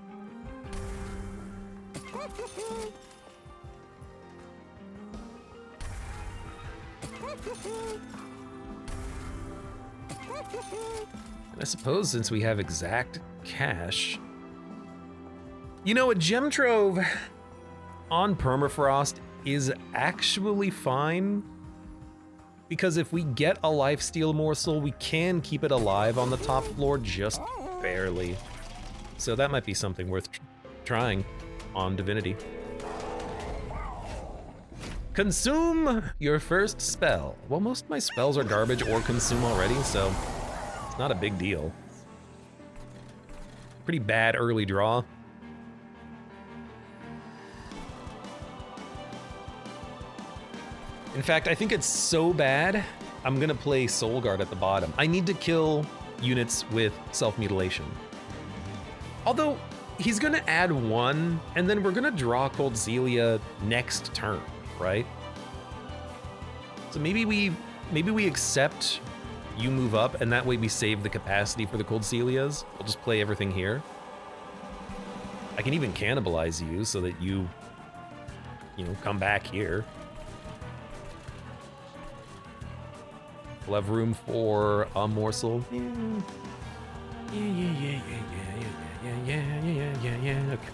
And I suppose since we have exact cash, you know, a gem trove on permafrost is actually fine, because if we get a lifesteal morsel, we can keep it alive on the top floor just barely. So that might be something worth trying on Divinity. Consume your first spell. Well, most of my spells are garbage or consume already, so it's not a big deal. Pretty bad early draw. In fact, I think it's so bad, I'm gonna play Soul Guard at the bottom. I need to kill units with self-mutilation. Although, he's gonna add one, and then we're gonna draw Cold Zelia next turn, right? So maybe we accept you move up, and that way we save the capacity for the Cold Zelias. We'll just play everything here. I can even cannibalize you so that you know, come back here. We'll have room for a morsel. Yeah. Okay.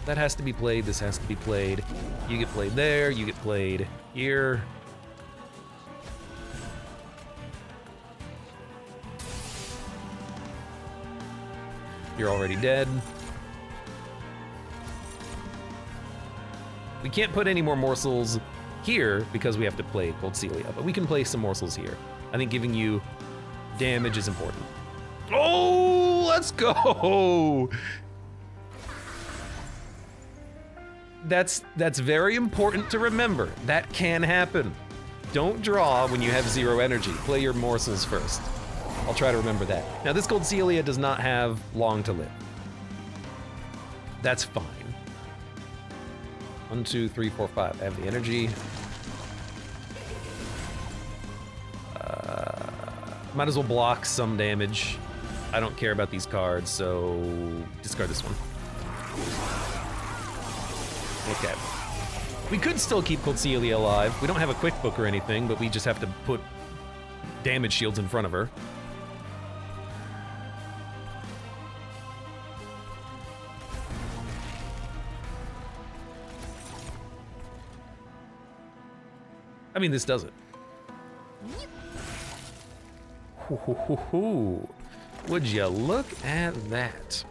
That has to be played. This has to be played. You get played there. You get played here. You're already dead. We can't put any more morsels here because we have to play Cold Celia, but we can play some morsels here. I think giving you damage is important. Oh, let's go! That's very important to remember. That can happen. Don't draw when you have 0 energy. Play your morsels first. I'll try to remember that. Now, this Cold Celia does not have long to live. That's fine. 1, 2, 3, 4, 5. I have the energy. Might as well block some damage. I don't care about these cards, so discard this one. Okay. We could still keep Cold Celia alive. We don't have a quick book or anything, but we just have to put damage shields in front of her. I mean, this does it. Would you look at that?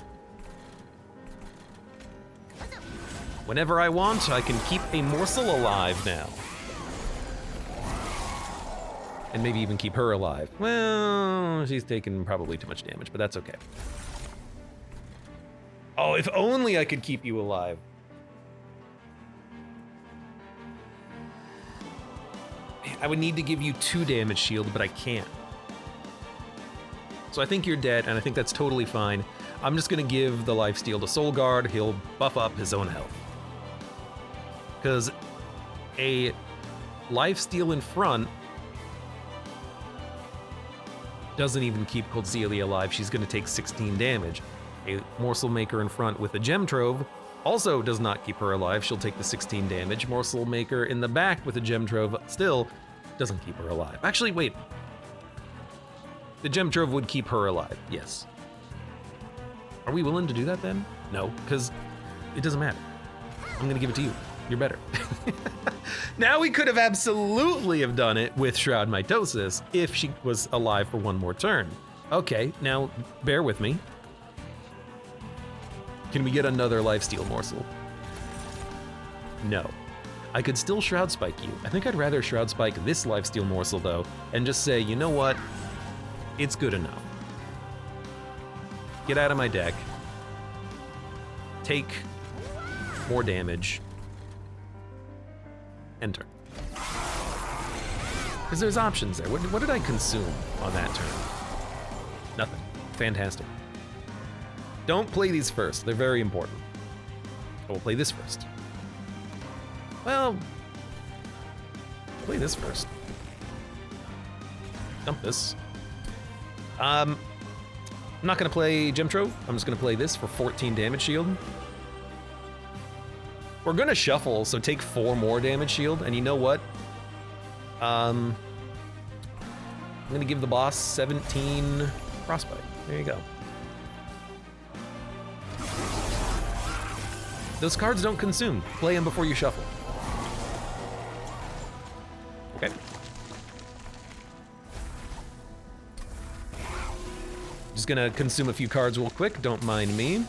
Whenever I want, I can keep a morsel alive now. And maybe even keep her alive. Well, she's taken probably too much damage, but that's okay. Oh, if only I could keep you alive. I would need to give you 2 damage shield, but I can't. So I think you're dead, and I think that's totally fine. I'm just gonna give the lifesteal to Soul Guard. He'll buff up his own health. Because a lifesteal in front doesn't even keep Cold Celia alive. She's gonna take 16 damage. A Morsel Maker in front with a Gem Trove also does not keep her alive. She'll take the 16 damage. Morsel Maker in the back with a Gem Trove still doesn't keep her alive. Actually, wait. The Gem Trove would keep her alive, yes. Are we willing to do that then? No, because it doesn't matter. I'm gonna give it to you. You're better. Now we could have absolutely have done it with Shroud Mitosis if she was alive for 1 more turn. Okay, now bear with me. Can we get another lifesteal morsel? No. I could still Shroud Spike you. I think I'd rather Shroud Spike this lifesteal morsel though, and just say, you know what? It's good enough. Get out of my deck. Take more damage. Enter. Because there's options there. What did I consume on that turn? Nothing. Fantastic. Don't play these first. They're very important. I will play this first. Well, play this first. Dump this. I'm not gonna play Gem Trove. I'm just gonna play this for 14 damage shield. We're gonna shuffle, so take 4 more damage shield, and you know what? I'm gonna give the boss 17 frostbite. There you go. Those cards don't consume. Play them before you shuffle. Okay. Just gonna consume a few cards real quick, don't mind me.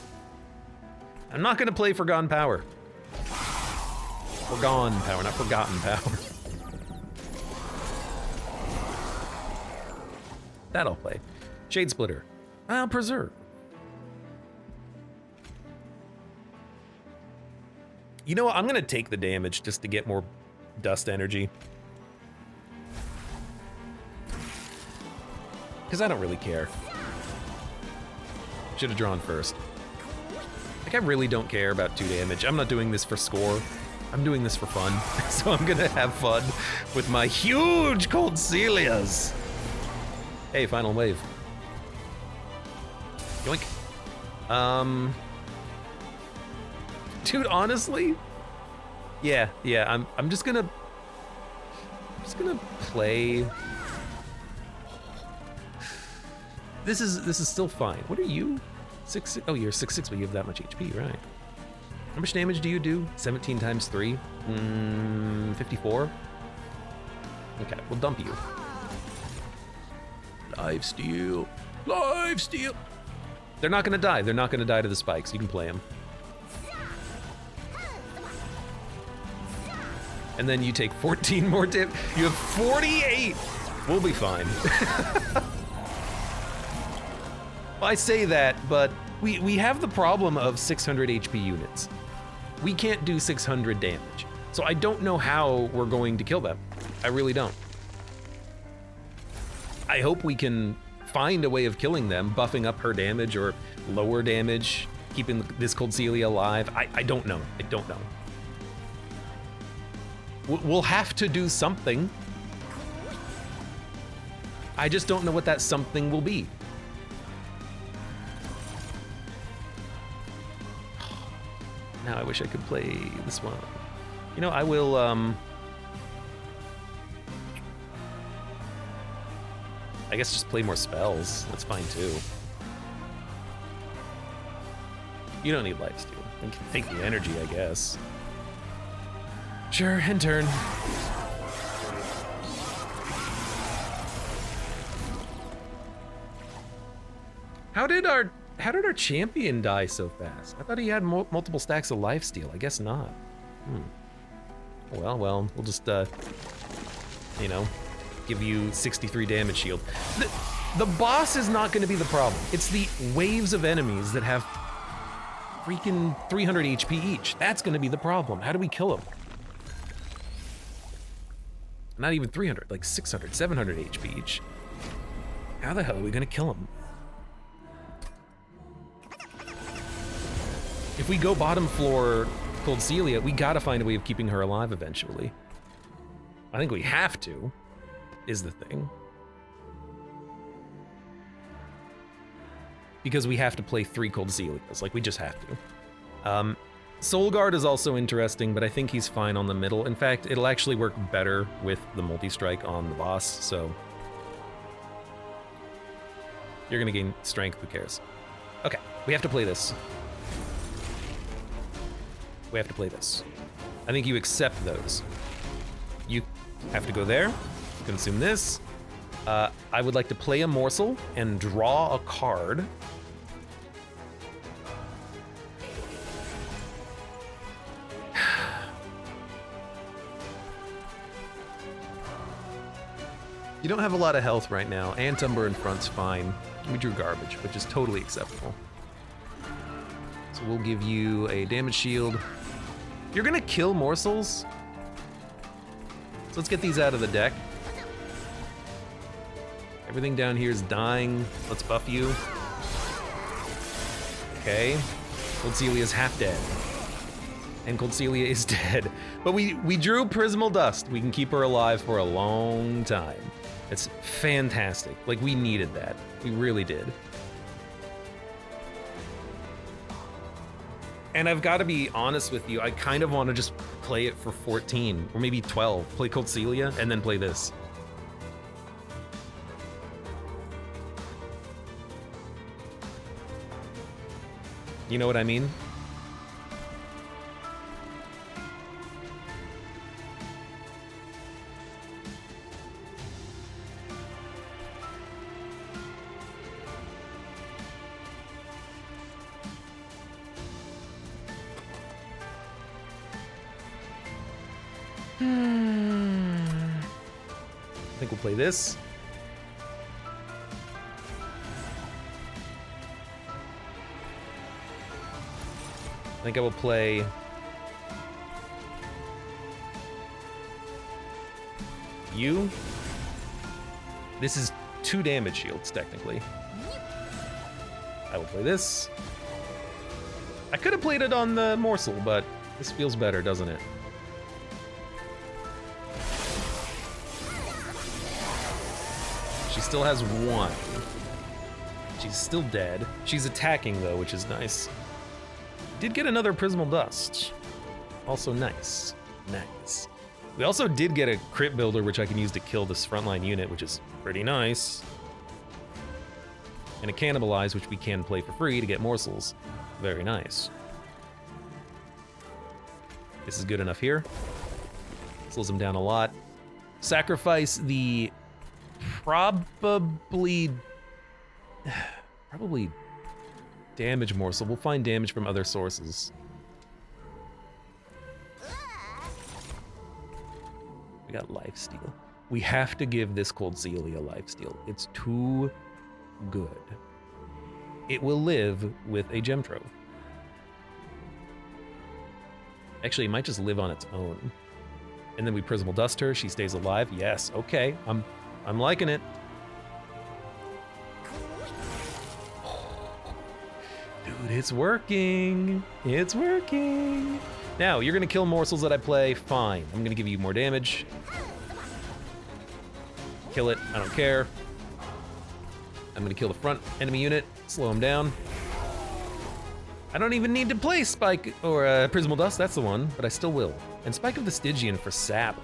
I'm not gonna play Forgotten Power. Forgone power, not Forgotten Power. That I'll play. Shade Splitter. I'll preserve. You know what? I'm gonna take the damage just to get more dust energy. Because I don't really care. Should have drawn first. Like, I really don't care about 2 damage. I'm not doing this for score. I'm doing this for fun. So I'm gonna have fun with my huge Cold Celias. Hey, final wave. Yoink. Dude, honestly, yeah, I'm just gonna play. This is still fine. What are you? 6'6"? Oh, you're 6'6", but you have that much HP, right? How much damage do you do? 17 times 3? 54? Okay, we'll dump you. Lifesteal. Lifesteal. They're not gonna die. They're not gonna die to the spikes. You can play them. And then you take 14 more damage. You have 48. We'll be fine. I say that, but we have the problem of 600 HP units. We can't do 600 damage. So I don't know how we're going to kill them. I really don't. I hope we can find a way of killing them, buffing up her damage or lower damage, keeping this Cold Celia alive. I don't know. I don't know. We'll have to do something. I just don't know what that something will be. Now I wish I could play this one. You know, I will, I guess just play more spells. That's fine too. You don't need lifesteal. You can take the energy, I guess. Sure, end turn. How did our champion die so fast? I thought he had multiple stacks of lifesteal. I guess not. Well, we'll just, you know, give you 63 damage shield. The boss is not going to be the problem. It's the waves of enemies that have freaking 300 HP each. That's going to be the problem. How do we kill them? Not even 300, like 600, 700 HP each. How the hell are we going to kill them? If we go bottom floor Cold Celia, we gotta find a way of keeping her alive eventually. I think we have to, is the thing. Because we have to play 3 Cold Celias, like we just have to. Soul Guard is also interesting, but I think he's fine on the middle. In fact, it'll actually work better with the multi-strike on the boss, so. You're gonna gain strength, who cares? Okay, we have to play this. We have to play this. I think you accept those. You have to go there, consume this. I would like to play a morsel and draw a card. You don't have a lot of health right now. Antumber in front's fine. We drew garbage, which is totally acceptable. So we'll give you a damage shield. You're gonna kill morsels? So let's get these out of the deck. Everything down here is dying. Let's buff you. Okay. Cold Celia's half dead. And Cold Celia is dead. But we drew Prismal Dust. We can keep her alive for a long time. It's fantastic. Like, we needed that. We really did. And I've got to be honest with you, I kind of want to just play it for 14, or maybe 12. Play Cold Celia, and then play this. You know what I mean? I think we'll play this. I think I will play you. This is 2 damage shields, technically. I will play this. I could have played it on the morsel, but this feels better, doesn't it? She still has 1. She's still dead. She's attacking, though, which is nice. Did get another Prismal Dust. Also nice. Nice. We also did get a crit builder, which I can use to kill this frontline unit, which is pretty nice. And a Cannibalize, which we can play for free to get morsels. Very nice. This is good enough here. Slows them down a lot. Sacrifice the probably damage morsel. We'll find damage from other sources. We got lifesteal. We have to give this Cold Celia lifesteal. It's too good. It will live with a gem trove. Actually, it might just live on its own. And then we Prismal Dust her. She stays alive. Yes. Okay. I'm liking it. Dude, it's working. It's working. Now, you're gonna kill morsels that I play. Fine. I'm gonna give you more damage. Kill it. I don't care. I'm gonna kill the front enemy unit. Slow him down. I don't even need to play Spike or Prismal Dust. That's the one, but I still will. And Spike of the Stygian for sap.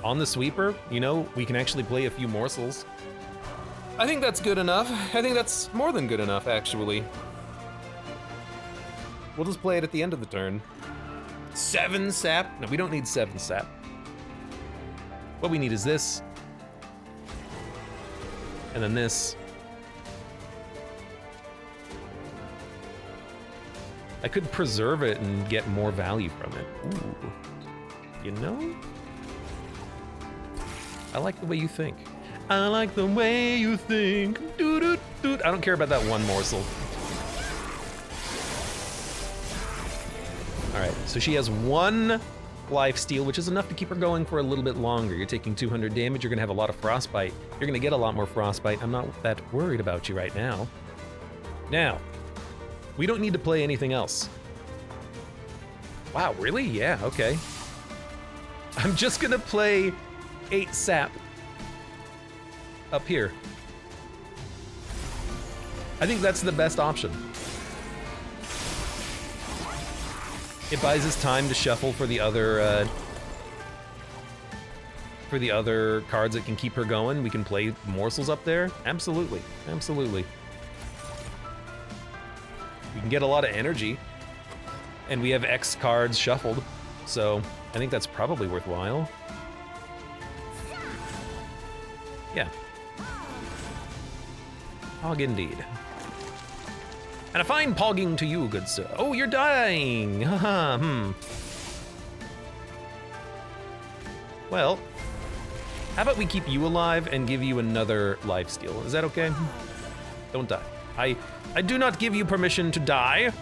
On the sweeper, you know, we can actually play a few morsels. I think that's good enough. I think that's more than good enough, actually. We'll just play it at the end of the turn. 7 sap? No, we don't need 7 sap. What we need is this. And then this. I could preserve it and get more value from it. Ooh. You know? I like the way you think. I like the way you think. Doo-doo-doo. I don't care about that one morsel. All right, so she has 1 lifesteal, which is enough to keep her going for a little bit longer. You're taking 200 damage. You're gonna have a lot of frostbite. You're gonna get a lot more frostbite. I'm not that worried about you right now. Now, we don't need to play anything else. Wow, really? Yeah, okay. I'm just gonna play 8 sap up here. I think that's the best option. It buys us time to shuffle for the other cards that can keep her going. We can play morsels up there. Absolutely, absolutely. We can get a lot of energy, and we have X cards shuffled, so I think that's probably worthwhile. Yeah. Pog indeed. And a fine pogging to you, good sir. Oh, you're dying! Haha, Well, how about we keep you alive and give you another lifesteal? Is that okay? Don't die. I do not give you permission to die.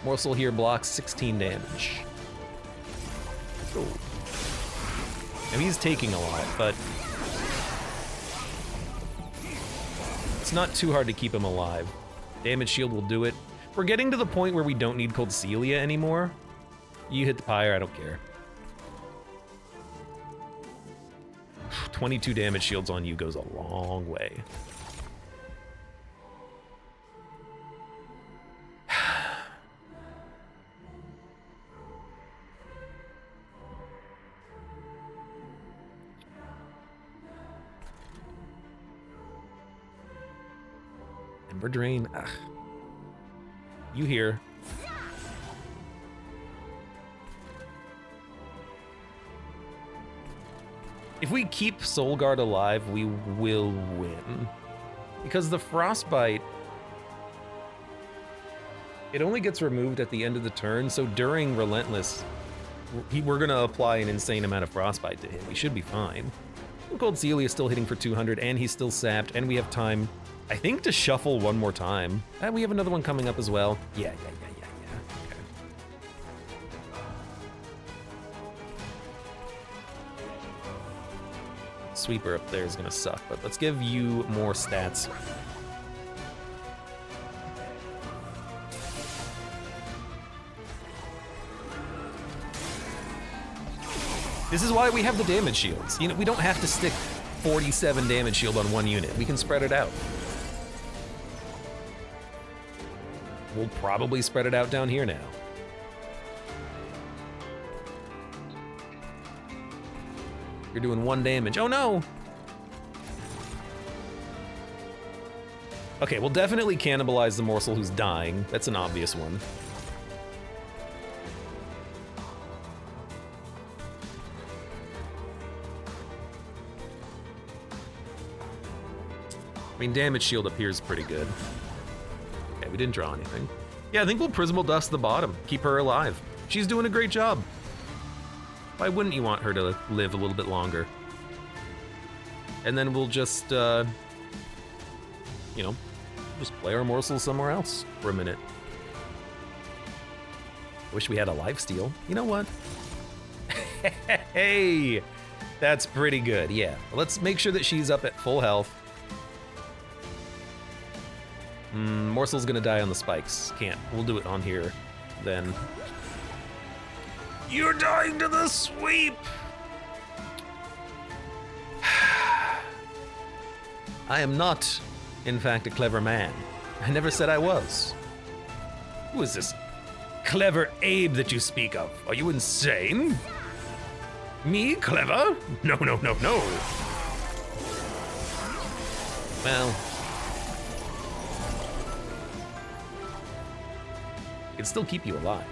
Morsel here blocks 16 damage. Oh. Now he's taking a lot, but it's not too hard to keep him alive. Damage shield will do it. We're getting to the point where we don't need Cold Celia anymore. You hit the pyre, I don't care. 22 damage shields on you goes a long way. Ember Drain, ugh. You here. If we keep Soul Guard alive, we will win. Because the Frostbite, it only gets removed at the end of the turn, so during Relentless, we're gonna apply an insane amount of Frostbite to him. We should be fine. Cold Celia is still hitting for 200, and he's still sapped, and we have time, I think, to shuffle one more time. And we have another one coming up as well. Yeah. Okay. Sweeper up there is gonna suck, but let's give you more stats. This is why we have the damage shields. You know, we don't have to stick 47 damage shield on one unit. We can spread it out. We'll probably spread it out down here now. You're doing 1 damage. Oh no! Okay, we'll definitely cannibalize the morsel who's dying. That's an obvious one. I mean, damage shield up here is pretty good. Okay, we didn't draw anything. Yeah, I think we'll Prismal Dust the bottom. Keep her alive. She's doing a great job. Why wouldn't you want her to live a little bit longer? And then we'll just, you know, just play our morsels somewhere else for a minute. Wish we had a lifesteal. You know what? Hey, that's pretty good, yeah. Let's make sure that she's up at full health. Morsel's gonna die on the spikes. Can't. We'll do it on here, then. You're dying to the sweep! I am not, in fact, a clever man. I never said I was. Who is this clever Abe that you speak of? Are you insane? Me, clever? No. Well, I can still keep you alive.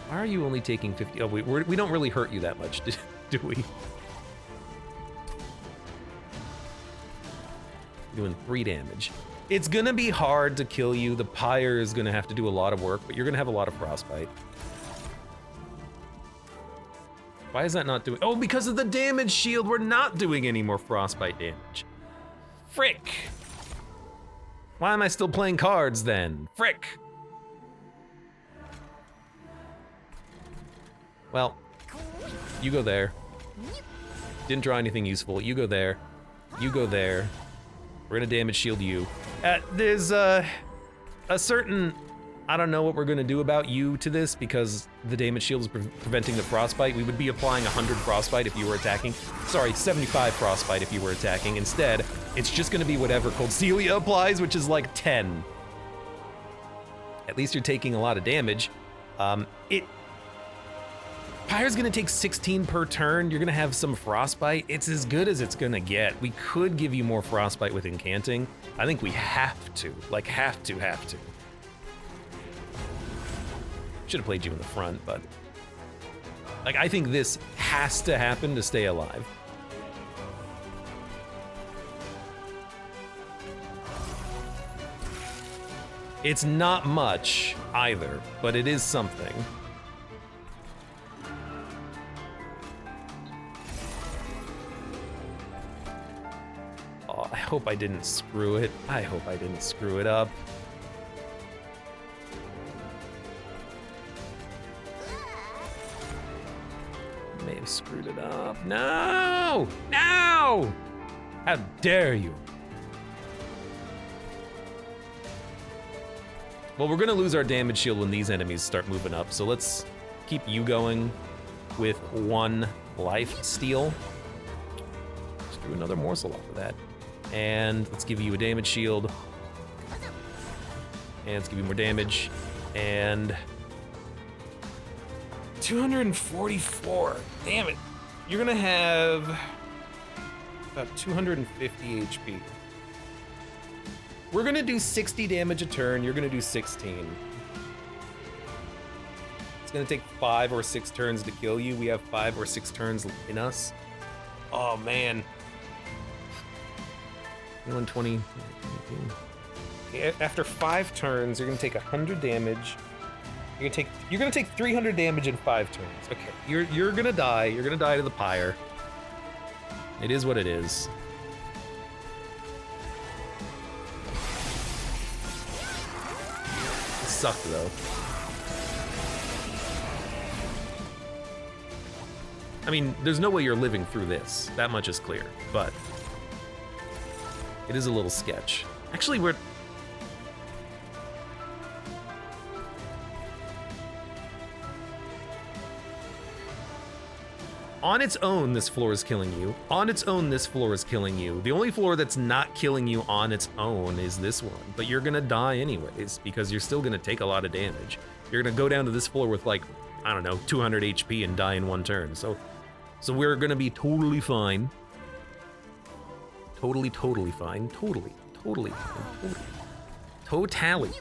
Why are you only taking 50? Oh, we don't really hurt you that much, do we? Doing 3 damage. It's gonna be hard to kill you. The pyre is gonna have to do a lot of work, but you're gonna have a lot of frostbite. Why is that not doing? Oh, because of the damage shield, we're not doing any more frostbite damage. Frick! Why am I still playing cards then? Frick! Well, you go there. Didn't draw anything useful. You go there. You go there. We're gonna damage shield you. There's a certain, I don't know what we're gonna do about you to this because the damage shield is preventing the frostbite. We would be applying 100 frostbite if you were attacking. Sorry, 75 frostbite if you were attacking. Instead, it's just gonna be whatever Cold Celia applies, which is like 10. At least you're taking a lot of damage. Pyre's gonna take 16 per turn. You're gonna have some frostbite. It's as good as it's gonna get. We could give you more frostbite with incanting. I think we have to, like have to. Should have played you in the front, but like I think this has to happen to stay alive. It's not much either, but it is something. I hope I didn't screw it. I hope I didn't screw it up. May have screwed it up. No! No! How dare you? Well, we're gonna lose our damage shield when these enemies start moving up, so let's keep you going with 1 life steal. Let's do another morsel off of that. And let's give you a damage shield. And let's give you more damage. And 244. Damn it. You're gonna have about 250 HP. We're gonna do 60 damage a turn. You're gonna do 16. It's gonna take 5 or 6 turns to kill you. We have 5 or 6 turns in us. Oh man. 120. After 5 turns, you're gonna take 100 damage. You're gonna take 300 damage in 5 turns. Okay, you're gonna die. You're gonna die to the pyre. It is what it is. It sucked though. I mean, there's no way you're living through this. That much is clear, but it is a little sketch. Actually, we're... On its own, this floor is killing you. On its own, this floor is killing you. The only floor that's not killing you on its own is this one, but you're gonna die anyways because you're still gonna take a lot of damage. You're gonna go down to this floor with like, I don't know, 200 HP and die in 1 turn. So we're gonna be totally fine. Totally fine. Totally fine. Totally.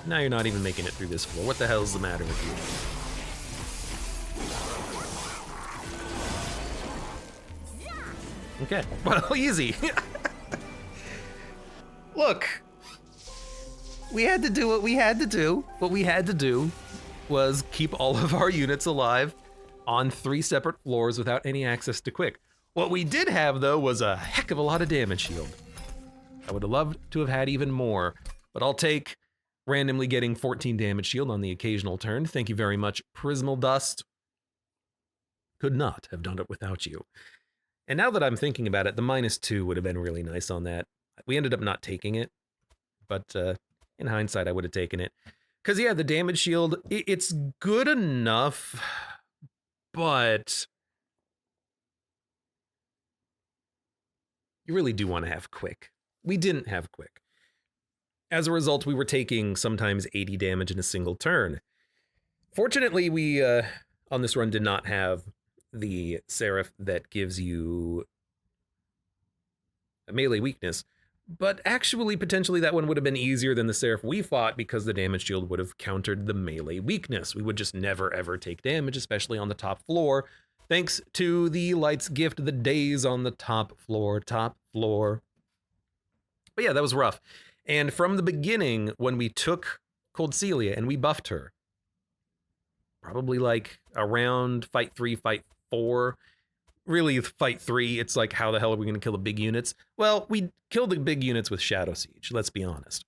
Now you're not even making it through this floor. What the hell is the matter with you? Okay, well, easy. Look, we had to do what we had to do. What we had to do was keep all of our units alive on 3 separate floors without any access to quick. What we did have, though, was a heck of a lot of damage shield. I would have loved to have had even more, but I'll take randomly getting 14 damage shield on the occasional turn. Thank you very much, Prismal Dust. Could not have done it without you. And now that I'm thinking about it, the -2 would have been really nice on that. We ended up not taking it, but in hindsight, I would have taken it. Because, yeah, the damage shield, it's good enough, but you really do want to have quick. We didn't have quick. As a result, we were taking sometimes 80 damage in a single turn. Fortunately, we, on this run, did not have the Seraph that gives you a melee weakness, but actually potentially that one would have been easier than the Seraph we fought because the damage shield would have countered the melee weakness. We would just never ever take damage, especially on the top floor, thanks to the Light's Gift, the days on the top floor. But yeah, that was rough. And from the beginning, when we took Cold Celia and we buffed her, probably like around fight 3, fight 4. Really, fight 3, it's like, how the hell are we going to kill the big units? Well, we killed the big units with Shadow Siege, let's be honest.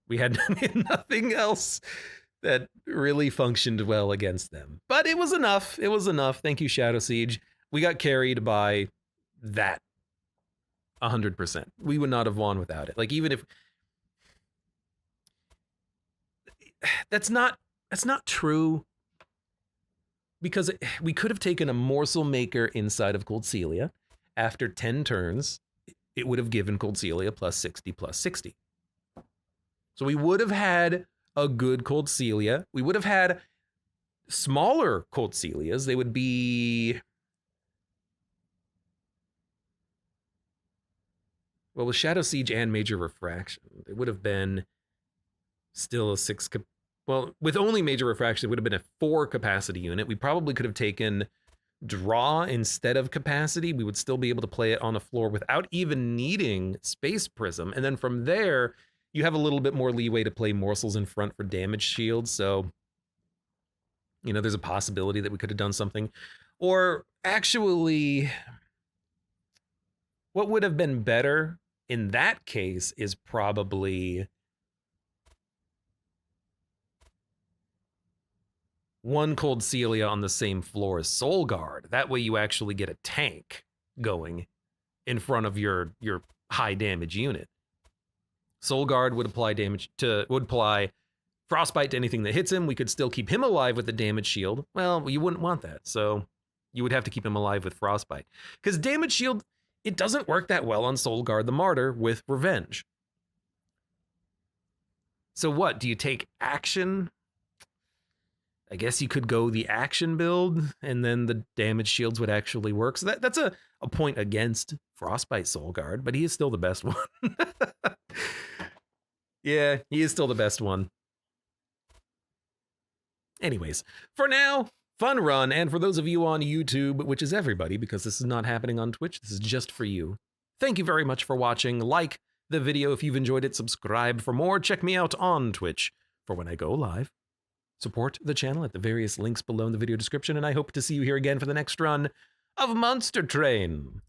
We had nothing else that really functioned well against them. But it was enough. It was enough. Thank you, Shadow Siege. We got carried by that 100%. We would not have won without it. Like, even if... That's not true. Because we could have taken a morsel maker inside of Cold Celia. After 10 turns, it would have given Cold Celia plus 60, plus 60. So we would have had a good Cold Celia. We would have had smaller Cold Celias. They would be... Well, with Shadow Siege and Major Refraction, it would have been still a 6... Well, with only Major Refraction, it would have been a 4 capacity unit. We probably could have taken Draw instead of Capacity. We would still be able to play it on the floor without even needing Space Prism. And then from there, you have a little bit more leeway to play Morsels in front for damage shields. So, you know, there's a possibility that we could have done something. Or actually, what would have been better in that case is probably... 1 Cold Celia on the same floor as Soul Guard. That way you actually get a tank going in front of your high damage unit. Soul Guard would apply frostbite to anything that hits him. We could still keep him alive with the damage shield. Well, you wouldn't want that, so you would have to keep him alive with frostbite. Because damage shield, it doesn't work that well on Soul Guard the Martyr with revenge. So what, do you take action? I guess you could go the action build, and then the damage shields would actually work. So that's a point against Frostbite Soul Guard, but he is still the best one. Yeah, he is still the best one. Anyways, for now, fun run, and for those of you on YouTube, which is everybody, because this is not happening on Twitch, this is just for you. Thank you very much for watching. Like the video if you've enjoyed it, subscribe for more, check me out on Twitch for when I go live. Support the channel at the various links below in the video description, and I hope to see you here again for the next run of Monster Train.